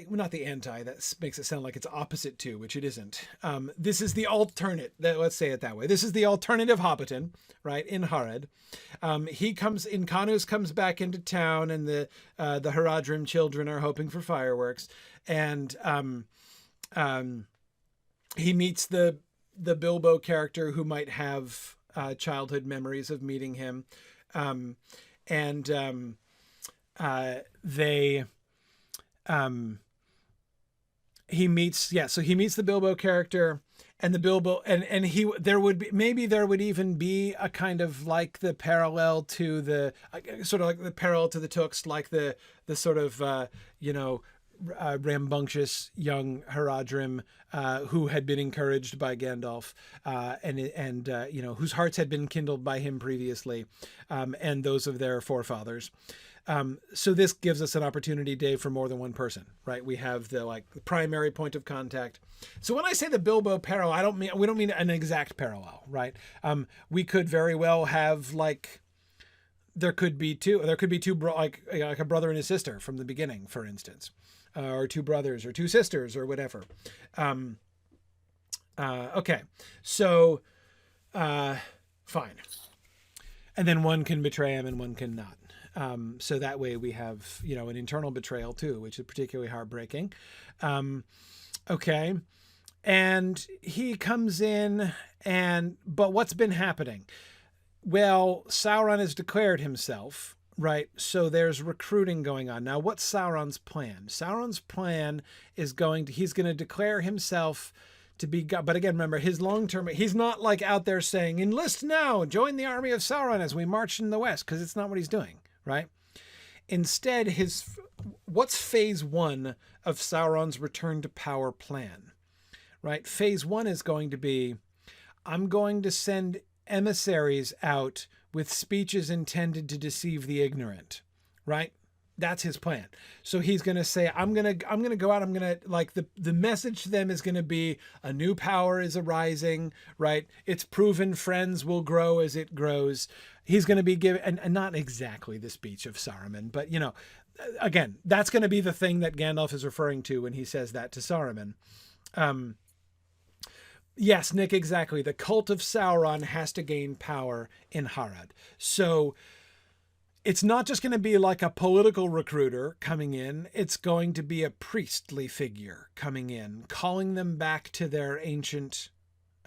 not the anti, that makes it sound like it's opposite to, which it isn't. This is the alternate, let's say it that way. This is the alternative Hobbiton, right, in Harad. Incarnus comes back into town, and the Haradrim children are hoping for fireworks. And he meets the Bilbo character who might have childhood memories of meeting him. He meets the Bilbo character, and the Bilbo there would even be a kind of like the parallel to the sort of like the parallel to the Tooks, like the sort of rambunctious young Haradrim who had been encouraged by Gandalf and whose hearts had been kindled by him previously, and those of their forefathers. So this gives us an opportunity, Dave, for more than one person, right? We have the primary point of contact. So when I say the Bilbo parallel, we don't mean an exact parallel, right? We could very well have there could be two, like a brother and a sister from the beginning, for instance, or two brothers or two sisters or whatever. Okay. So, fine. And then one can betray him and one cannot. So that way we have, an internal betrayal too, which is particularly heartbreaking. Okay. And he comes in but what's been happening? Well, Sauron has declared himself, right? So there's recruiting going on. Now, what's Sauron's plan? Sauron's plan is he's going to declare himself to be God. But again, remember, his long-term, he's not like out there saying, enlist now, join the army of Sauron as we march in the west, because it's not what he's doing. Right? Instead, what's phase one of Sauron's return to power plan? Right? Phase one is going to be, I'm going to send emissaries out with speeches intended to deceive the ignorant. Right? That's his plan. So he's going to say, I'm going to go out. I'm going to the message to them is going to be a new power is arising, right? It's proven friends will grow as it grows. He's going to be given, and not exactly the speech of Saruman, but again, that's going to be the thing that Gandalf is referring to when he says that to Saruman. Yes, Nick, exactly. The cult of Sauron has to gain power in Harad. So it's not just going to be like a political recruiter coming in. It's going to be a priestly figure coming in, calling them back to their ancient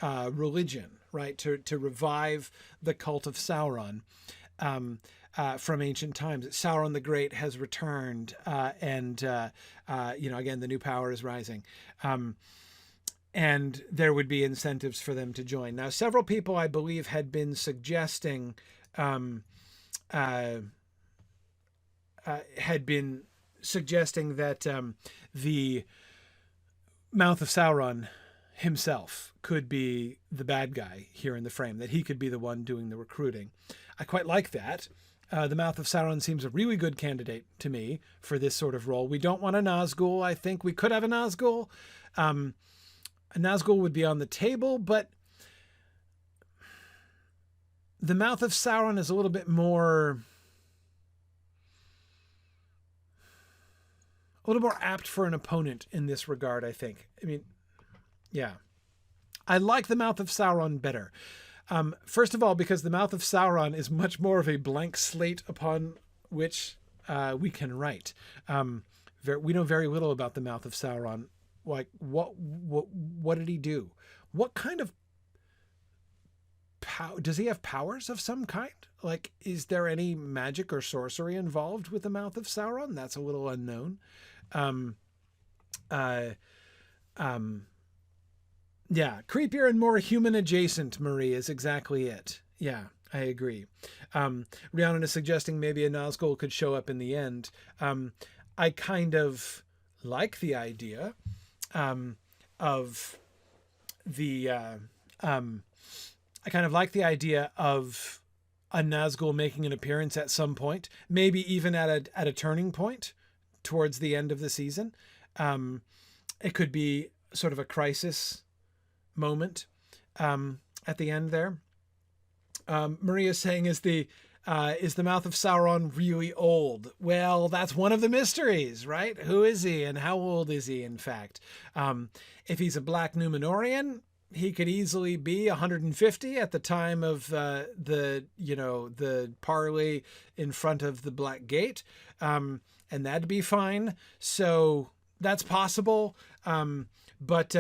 religion, right? To revive the cult of Sauron from ancient times. Sauron the Great has returned, and again, the new power is rising. And there would be incentives for them to join. Now, several people, I believe, had been suggesting that the Mouth of Sauron himself could be the bad guy here in the frame, that he could be the one doing the recruiting. I quite like that. The Mouth of Sauron seems a really good candidate to me for this sort of role. We don't want a Nazgul. I think we could have a Nazgul. A Nazgul would be on the table, but the Mouth of Sauron is a little bit more apt for an opponent in this regard, I think. I mean, yeah. I like the Mouth of Sauron better. First of all, because the Mouth of Sauron is much more of a blank slate upon which we can write. We know very little about the Mouth of Sauron. Like, what did he do? What kind of does he have powers of some kind? Like, is there any magic or sorcery involved with the Mouth of Sauron? That's a little unknown. Yeah, creepier and more human adjacent, Marie, is exactly it. Yeah, I agree. Rhiannon is suggesting maybe a Nazgul could show up in the end. I kind of like the idea of the... I kind of like the idea of a Nazgul making an appearance at some point, maybe even at a turning point towards the end of the season. It could be sort of a crisis moment at the end there. Maria's saying, is the Mouth of Sauron really old? Well, that's one of the mysteries, right? Who is he and how old is he, in fact? If he's a Black Númenórean, he could easily be 150 at the time of the parley in front of the Black Gate, and that'd be fine. So that's possible. But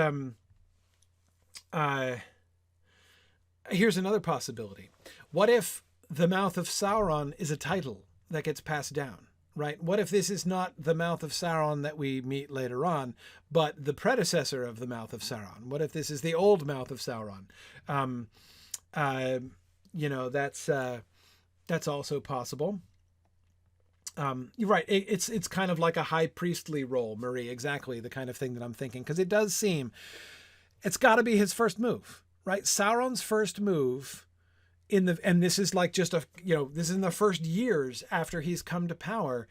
here's another possibility. What if the Mouth of Sauron is a title that gets passed down? Right? What if this is not the Mouth of Sauron that we meet later on, but the predecessor of the Mouth of Sauron? What if this is the old Mouth of Sauron? That's also possible. You're right. It's kind of like a high priestly role, Marie. Exactly the kind of thing that I'm thinking, because it does seem it's got to be his first move, right? Sauron's first move. And this is like just this is in the first years after he's come to power.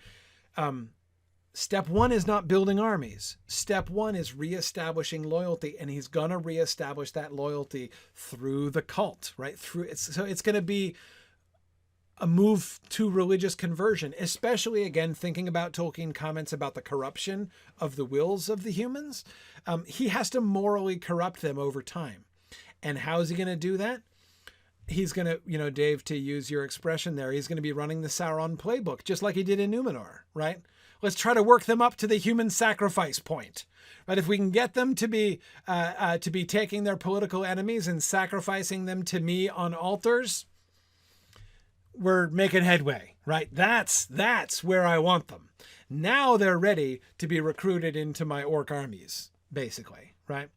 Step one is not building armies. Step one is reestablishing loyalty, and he's gonna reestablish that loyalty through the cult, right? So it's gonna be a move to religious conversion, especially again thinking about Tolkien comments about the corruption of the wills of the humans. He has to morally corrupt them over time, and how is he gonna do that? He's going to, Dave, to use your expression there, he's going to be running the Sauron playbook, just like he did in Numenor, right? Let's try to work them up to the human sacrifice point, right? If we can get them to be taking their political enemies and sacrificing them to me on altars, we're making headway, right? That's where I want them. Now they're ready to be recruited into my orc armies, basically, right?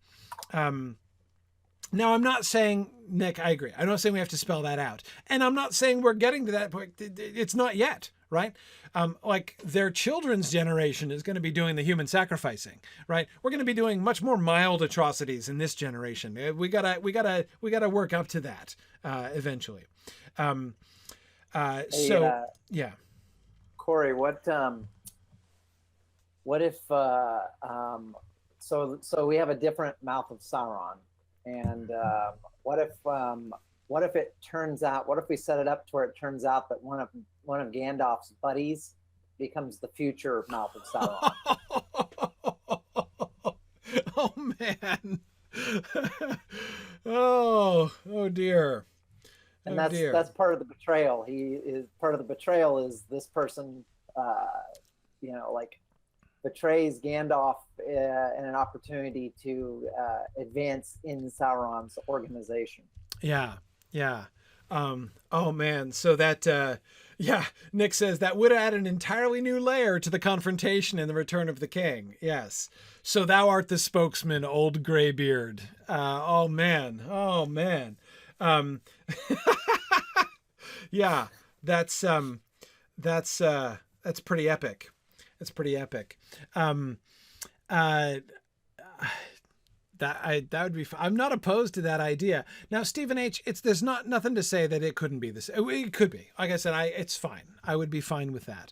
Now, I'm not saying, Nick, I agree. I'm not saying we have to spell that out. And I'm not saying we're getting to that point. It's not yet, right? Like their children's generation is going to be doing the human sacrificing, right? We're going to be doing much more mild atrocities in this generation. We gotta work up to that eventually. Yeah. Corey, what if so we have a different Mouth of Sauron. And what if it turns out? What if we set it up to where it turns out that one of Gandalf's buddies becomes the future Mouth of Sauron? Oh man! oh dear! And that's part of the betrayal. Part of the betrayal is this person, betrays Gandalf in an opportunity to advance in Sauron's organization. Yeah. Oh man. So that, Nick says that would add an entirely new layer to the confrontation in the Return of the King. Yes. So thou art the spokesman, old graybeard. Oh man. Yeah, that's pretty epic. It's pretty epic. That would be fun. I'm not opposed to that idea. Now, Stephen H., there's nothing to say that it couldn't be this. It could be. Like I said, it's fine. I would be fine with that.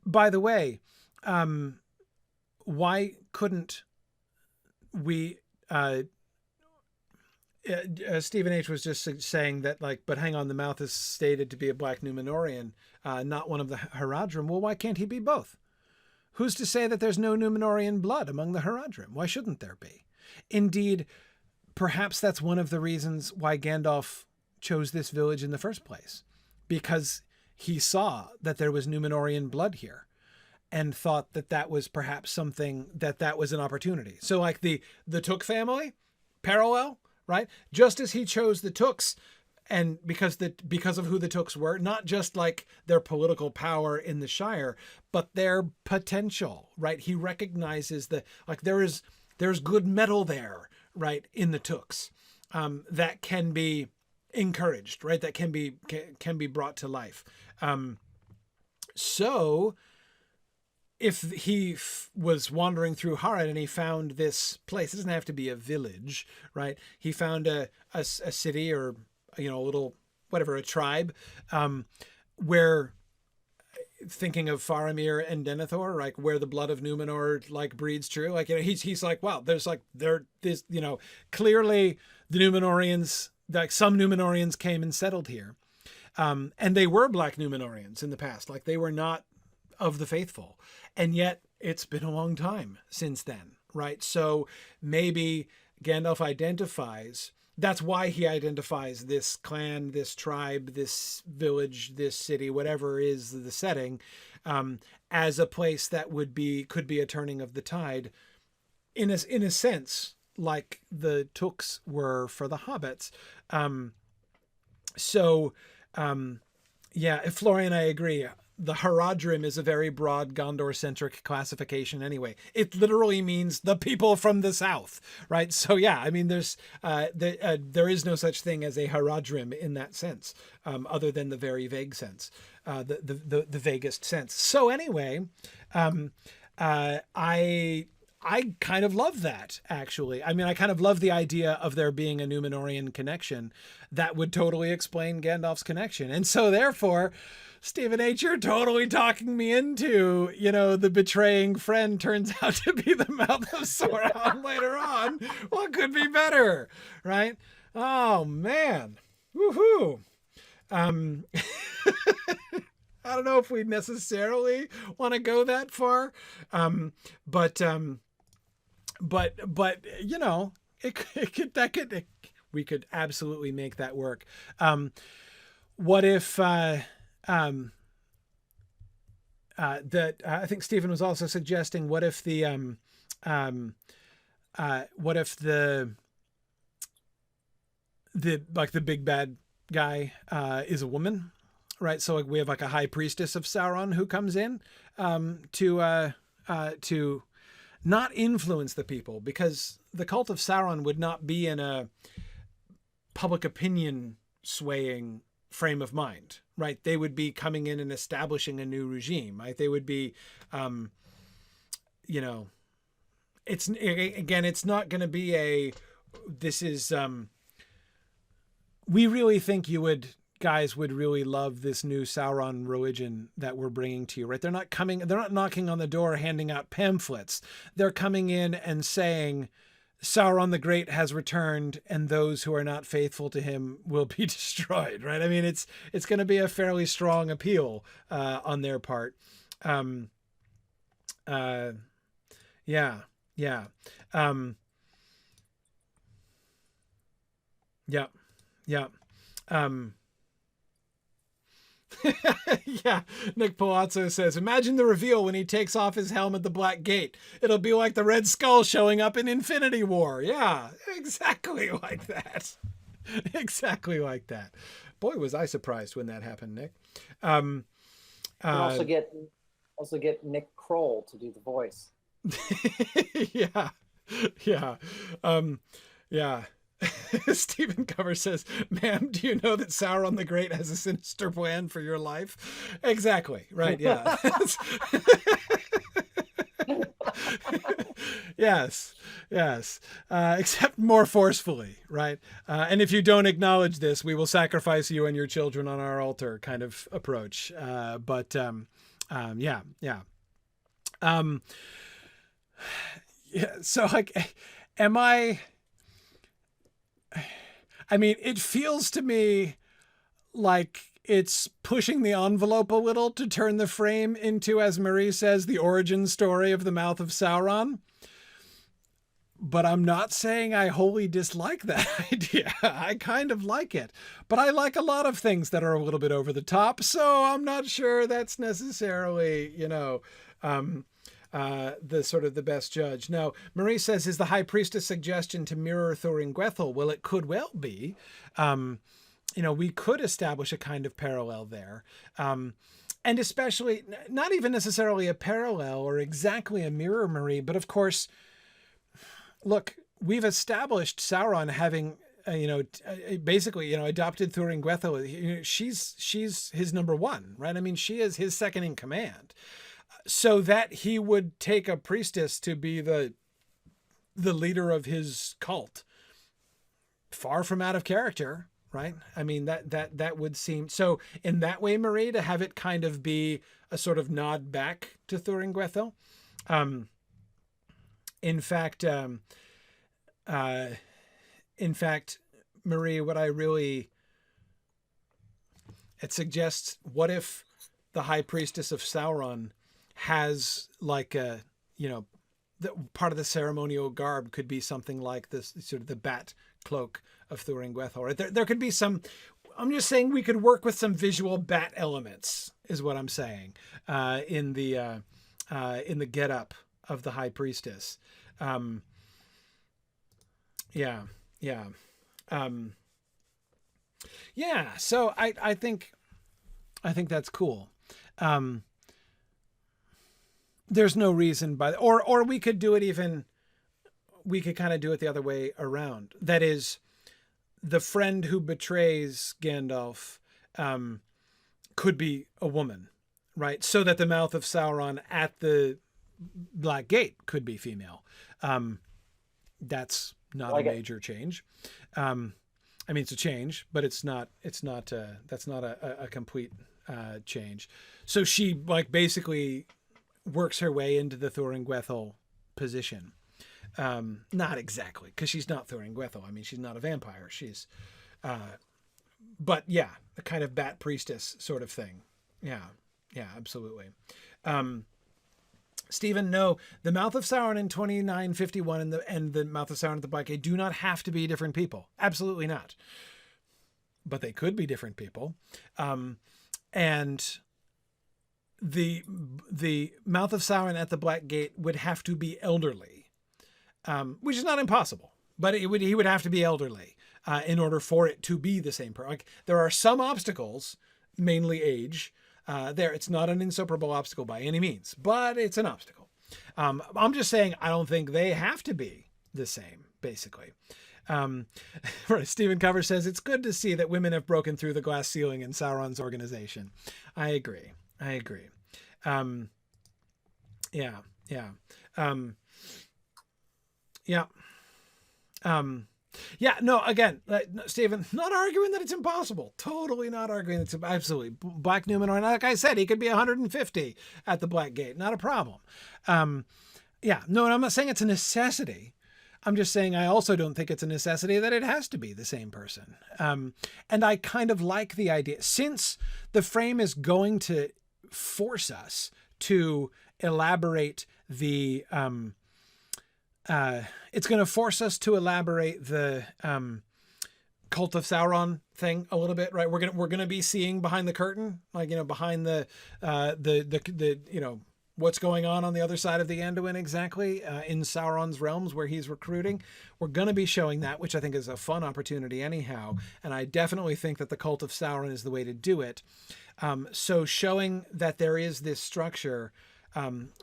By the way, why couldn't we? Stephen H. was just saying that, but hang on, the Mouth is stated to be a Black Númenórean, not one of the Haradrim. Well, why can't he be both? Who's to say that there's no Númenórean blood among the Haradrim? Why shouldn't there be? Indeed, perhaps that's one of the reasons why Gandalf chose this village in the first place, because he saw that there was Númenórean blood here and thought that was perhaps something that was an opportunity. So like the Took family, parallel, right? Just as he chose the Tooks, and because of who the Tooks were, not just like their political power in the Shire, but their potential, right? He recognizes that like there's good metal there, right, in the Tooks, that can be encouraged, right? That can be brought to life. So if he was wandering through Harad and he found this place, it doesn't have to be a village, right? He found a city, or, you know, a little, whatever, a tribe, where, thinking of Faramir and Denethor, like where the blood of Numenor like breeds true. Like, you know, he's like, wow, there's like, this, you know, clearly the Numenorians, like some Numenorians came and settled here. And they were Black Numenorians in the past. Like, they were not of the faithful. And yet it's been a long time since then, right? So maybe Gandalf identifies, that's why he identifies this clan, this tribe, this village, this city, whatever is the setting, as a place that could be a turning of the tide, in a sense, like the Tooks were for the hobbits. Yeah, Florian, I agree. The Haradrim is a very broad Gondor-centric classification anyway. It literally means the people from the south, right? So yeah, I mean, there is no such thing as a Haradrim in that sense, other than the very vague sense, the vaguest sense. So anyway, I kind of love that, actually. I mean, I kind of love the idea of there being a Numenorian connection that would totally explain Gandalf's connection. And so therefore, Stephen H., you're totally talking me into, you know, the betraying friend turns out to be the mouth of Sauron later on. What could be better, right? Oh, man. Woohoo. I don't know if we necessarily want to go that far. But you know, we could absolutely make that work. What if, I think Stephen was also suggesting, what if the big bad guy, is a woman, right? So like we have like a high priestess of Sauron who comes in, to not influence the people, because the cult of Sauron would not be in a public opinion swaying frame of mind, right? They would be coming in and establishing a new regime, right? They would be, you know, it's not going to be we really think guys would really love this new Sauron religion that we're bringing to you, right? They're not knocking on the door, handing out pamphlets. They're coming in and saying, Sauron the Great has returned, and those who are not faithful to him will be destroyed, right? I mean, it's going to be a fairly strong appeal, on their part. Yeah. Yeah. Yeah. Yeah, Nick Palazzo says, imagine the reveal when he takes off his helm at the Black Gate. It'll be like the Red Skull showing up in Infinity War. Yeah, exactly like that. Exactly like that. Boy, was I surprised when that happened, Nick. Also get Nick Kroll to do the voice. Yeah. Yeah. Yeah. Stephen Cover says, ma'am, do you know that Sauron the Great has a sinister plan for your life? Exactly. Right. Yeah. Yes. Yes. Except more forcefully. Right. And if you don't acknowledge this, we will sacrifice you and your children on our altar kind of approach. Yeah. Yeah. Yeah. So like, I mean, it feels to me like it's pushing the envelope a little to turn the frame into, as Marie says, the origin story of the mouth of Sauron. But I'm not saying I wholly dislike that idea. I kind of like it. But I like a lot of things that are a little bit over the top. So I'm not sure that's necessarily, you know, the sort of the best judge. Now, Marie says, is the High Priestess suggestion to mirror Thuringwethil? Well, it could well be. We could establish a kind of parallel there. And especially, not even necessarily a parallel or exactly a mirror, Marie, but of course, look, we've established Sauron having, basically, adopted Thuringwethil. She's his number one, right? I mean, she is his second in command. So that he would take a priestess to be the leader of his cult, far from out of character, right? I mean, that would seem so. In that way, Marie, to have it kind of be a sort of nod back to Thuringwethil. In fact, Marie, it suggests, what if the High Priestess of Sauron has like a, part of the ceremonial garb could be something like this, sort of the bat cloak of Thuringwethil, right? There could be some, I'm just saying we could work with some visual bat elements, is what I'm saying, in the getup of the High Priestess. So I think that's cool. There's no reason or we could do it we could kind of do it the other way around. That is, the friend who betrays Gandalf could be a woman, right? So that the mouth of Sauron at the Black Gate could be female. That's not a major change. I mean, it's a change, but that's not a complete change. So she basically works her way into the Thuringwethil position. Not exactly, because she's not Thuringwethil. I mean, she's not a vampire. She's, but yeah, a kind of bat priestess sort of thing. Yeah, absolutely. Stephen, no, the mouth of Sauron in 2951 and the mouth of Sauron at the Black Gate do not have to be different people. Absolutely not. But they could be different people. And the mouth of Sauron at the Black Gate would have to be elderly, which is not impossible, but he would have to be elderly in order for it to be the same person. Like, there are some obstacles, mainly age. It's not an insuperable obstacle by any means, but it's an obstacle. I'm just saying, I don't think they have to be the same, basically. Stephen Cover says, it's good to see that women have broken through the glass ceiling in Sauron's organization. I agree. No, again, Stephen, not arguing that it's impossible. Totally not arguing it's absolutely. Black Numenor, like I said, he could be 150 at the Black Gate. Not a problem. And I'm not saying it's a necessity. I'm just saying I also don't think it's a necessity that it has to be the same person. And I kind of like the idea, since the frame is going to force us to elaborate the it's going to force us to elaborate the Cult of Sauron thing a little bit, right? We're gonna be seeing behind the curtain, behind the what's going on the other side of the Anduin exactly, in Sauron's realms where he's recruiting. We're going to be showing that, which I think is a fun opportunity anyhow. And I definitely think that the Cult of Sauron is the way to do it. So showing that there is this structure,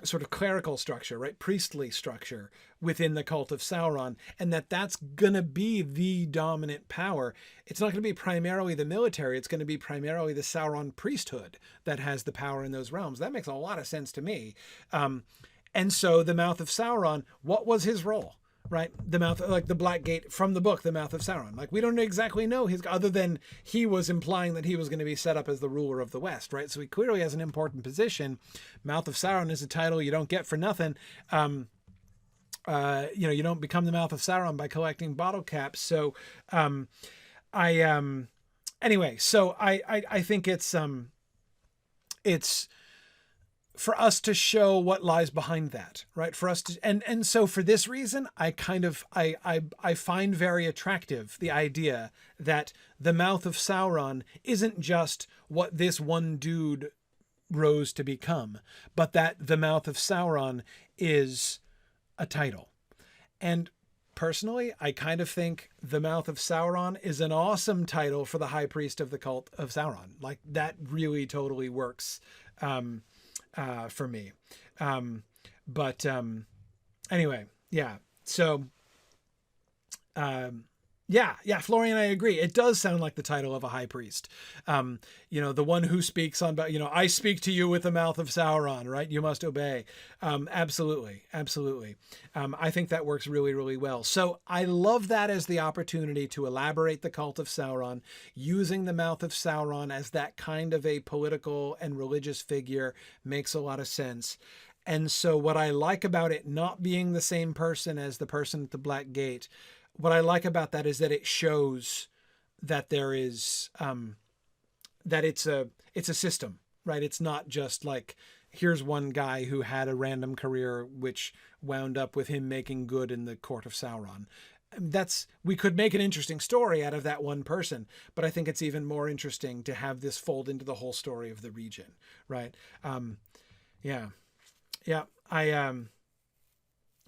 sort of clerical structure, right? Priestly structure within the Cult of Sauron, and that's going to be the dominant power. It's not going to be primarily the military. It's going to be primarily the Sauron priesthood that has the power in those realms. That makes a lot of sense to me. And so the mouth of Sauron, what was his role? Right? The mouth, like the Black Gate from the book, the mouth of Sauron. Like, we don't exactly know other than he was implying that he was going to be set up as the ruler of the West, right? So he clearly has an important position. Mouth of Sauron is a title you don't get for nothing. You don't become the mouth of Sauron by collecting bottle caps. So, anyway, so I think it's for us to show what lies behind that, right? For us to, and so for this reason, I find very attractive the idea that the mouth of Sauron isn't just what this one dude rose to become, but that the Mouth of Sauron is a title. And personally, I kind of think the Mouth of Sauron is an awesome title for the High Priest of the cult of Sauron. Like, that really totally works for me. But anyway, yeah. So, yeah, Florian, I agree. It does sound like the title of a high priest. The one who speaks on, I speak to you with the mouth of Sauron, right? You must obey. Absolutely. I think that works really, really well. So I love that as the opportunity to elaborate the cult of Sauron, using the mouth of Sauron as that kind of a political and religious figure makes a lot of sense. And so what I like about it not being the same person as the person at the Black Gate, what I like about that is that it shows that there is, that it's a system, right? It's not just like, here's one guy who had a random career, which wound up with him making good in the court of Sauron. We could make an interesting story out of that one person, but I think it's even more interesting to have this fold into the whole story of the region, right? Yeah, I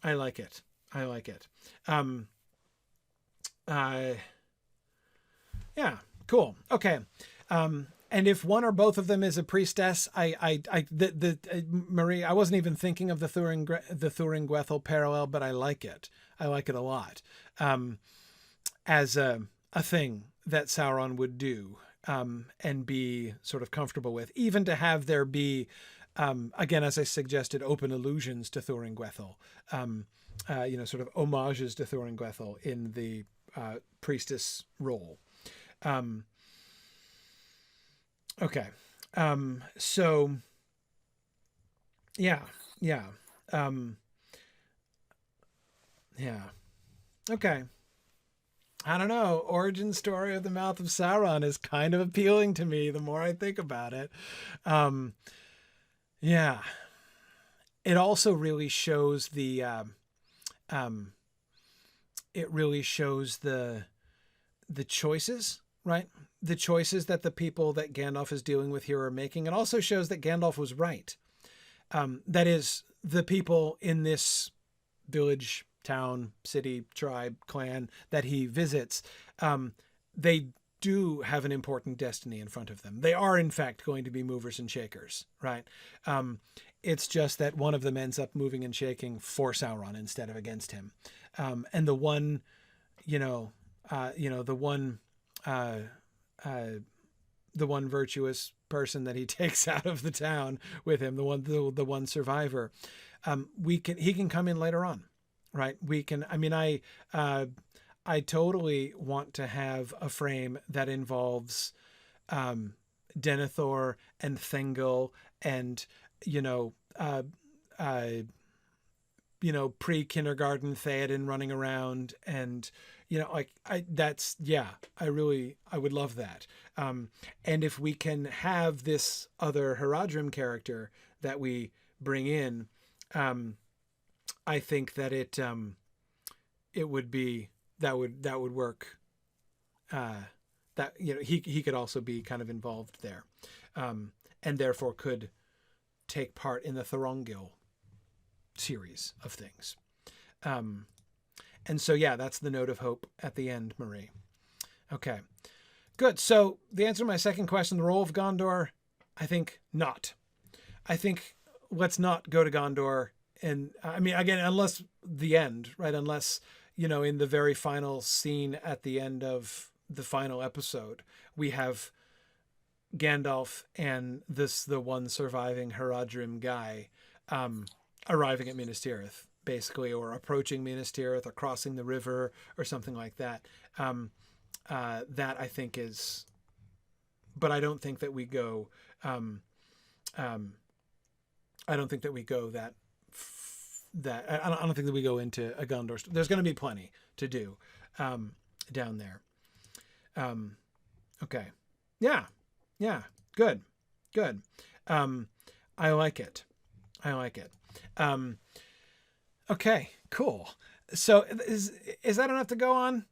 like it. Yeah, cool. Okay. And if one or both of them is a priestess, Marie, I wasn't even thinking of the Thurin-Gwethel parallel, but I like it. I like it a lot. As a thing that Sauron would do, and be sort of comfortable with, even to have there be, again, as I suggested, open allusions to Thurin-Gwethel, sort of homages to Thurin-Gwethel in the priestess role. Okay. So yeah. Okay. I don't know. Origin story of the Mouth of Sauron is kind of appealing to me the more I think about it. Yeah. It also really shows the choices, right? The choices that the people that Gandalf is dealing with here are making. It also shows that Gandalf was right. That is, the people in this village, town, city, tribe, clan that he visits, they do have an important destiny in front of them. They are, in fact, going to be movers and shakers, right? It's just that one of them ends up moving and shaking for Sauron instead of against him. And the one, the one virtuous person that he takes out of the town with him, the one survivor, he can come in later on, right? I totally want to have a frame that involves, Denethor and Thengel and, pre-kindergarten Theoden running around, and I would love that. And if we can have this other Haradrim character that we bring in, I think that it would be, that would work. He could also be kind of involved there, and therefore could take part in the Thorongil series of things. And so, yeah, that's the note of hope at the end, Marie. Okay, good. So the answer to my second question, the role of Gondor, I think not. I think let's not go to Gondor. And again, unless the end, right? Unless, in the very final scene at the end of the final episode, we have Gandalf and the one surviving Haradrim guy, arriving at Minas Tirith, basically, or approaching Minas Tirith, or crossing the river, or something like that. That I think is, but I don't think that we go. I don't think that we go that. I don't think that we go into a Gondor. There's going to be plenty to do down there. Okay. Yeah. Good. I like it. Okay, cool. So is that enough to go on?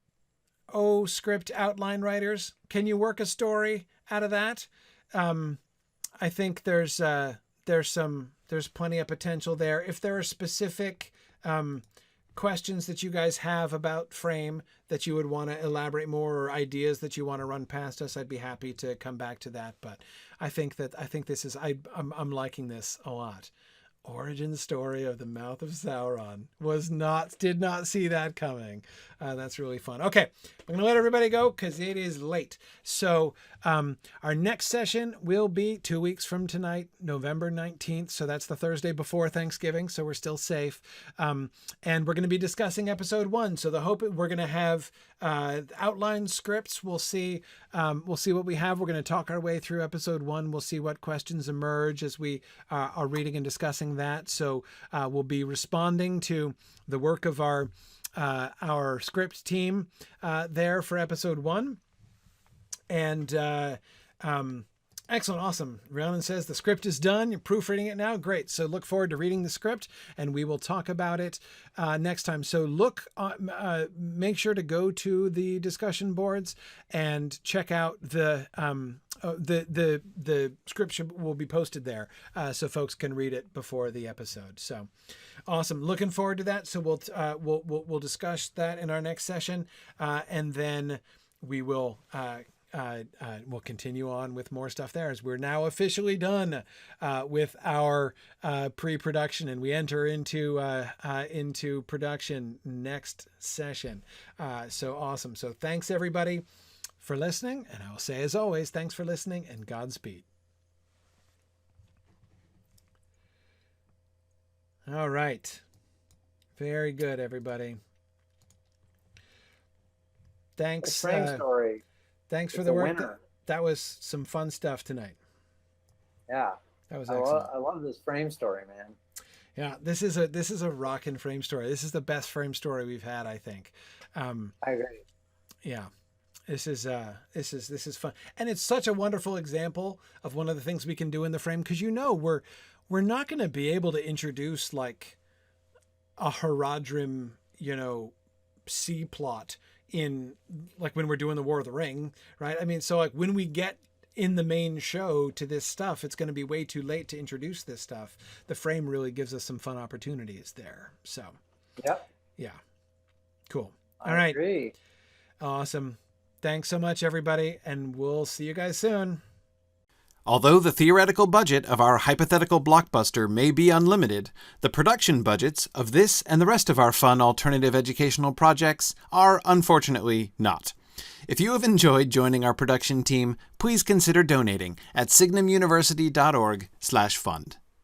Oh, script outline writers, can you work a story out of that? I think there's plenty of potential there. If there are specific questions that you guys have about frame that you would want to elaborate more, or ideas that you want to run past us, I'd be happy to come back to that. But I think this is I'm liking this a lot. Origin story of the Mouth of Sauron did not see that coming. That's really fun. Okay, I'm gonna let everybody go because it is late. So our next session will be 2 weeks from tonight, November 19th. So that's the Thursday before Thanksgiving. So we're still safe. And we're going to be discussing episode 1. So the hope we're going to have outline scripts. We'll see what we have. We're going to talk our way through episode 1. We'll see what questions emerge as we are reading and discussing that. So we'll be responding to the work of our script team there for episode 1. And excellent. Awesome. Rhiannon says the script is done. You're proofreading it now. Great. So look forward to reading the script, and we will talk about it next time. So make sure to go to the discussion boards and check out the script will be posted there, so folks can read it before the episode. So awesome. Looking forward to that. So we'll discuss that in our next session, and then we will we'll continue on with more stuff there, as we're now officially done with our pre-production, and we enter into production next session. So awesome. So thanks everybody for listening, and I will say, as always, thanks for listening, and Godspeed. All right. Very good, everybody. Thanks. Frame story. Thanks for the work. That was some fun stuff tonight. Yeah. That was excellent. I love this frame story, man. Yeah, this is a rockin' frame story. This is the best frame story we've had, I think. I agree. Yeah. This is fun. And it's such a wonderful example of one of the things we can do in the frame, because we're not going to be able to introduce like a Haradrim, C plot in like when we're doing the War of the Ring, right? I mean, so like when we get in the main show to this stuff, it's going to be way too late to introduce this stuff. The frame really gives us some fun opportunities there. So, yep. Yeah. Cool. All right. Agree. Awesome. Thanks so much, everybody, and we'll see you guys soon. Although the theoretical budget of our hypothetical blockbuster may be unlimited, the production budgets of this and the rest of our fun alternative educational projects are unfortunately not. If you have enjoyed joining our production team, please consider donating at signumuniversity.org/fund.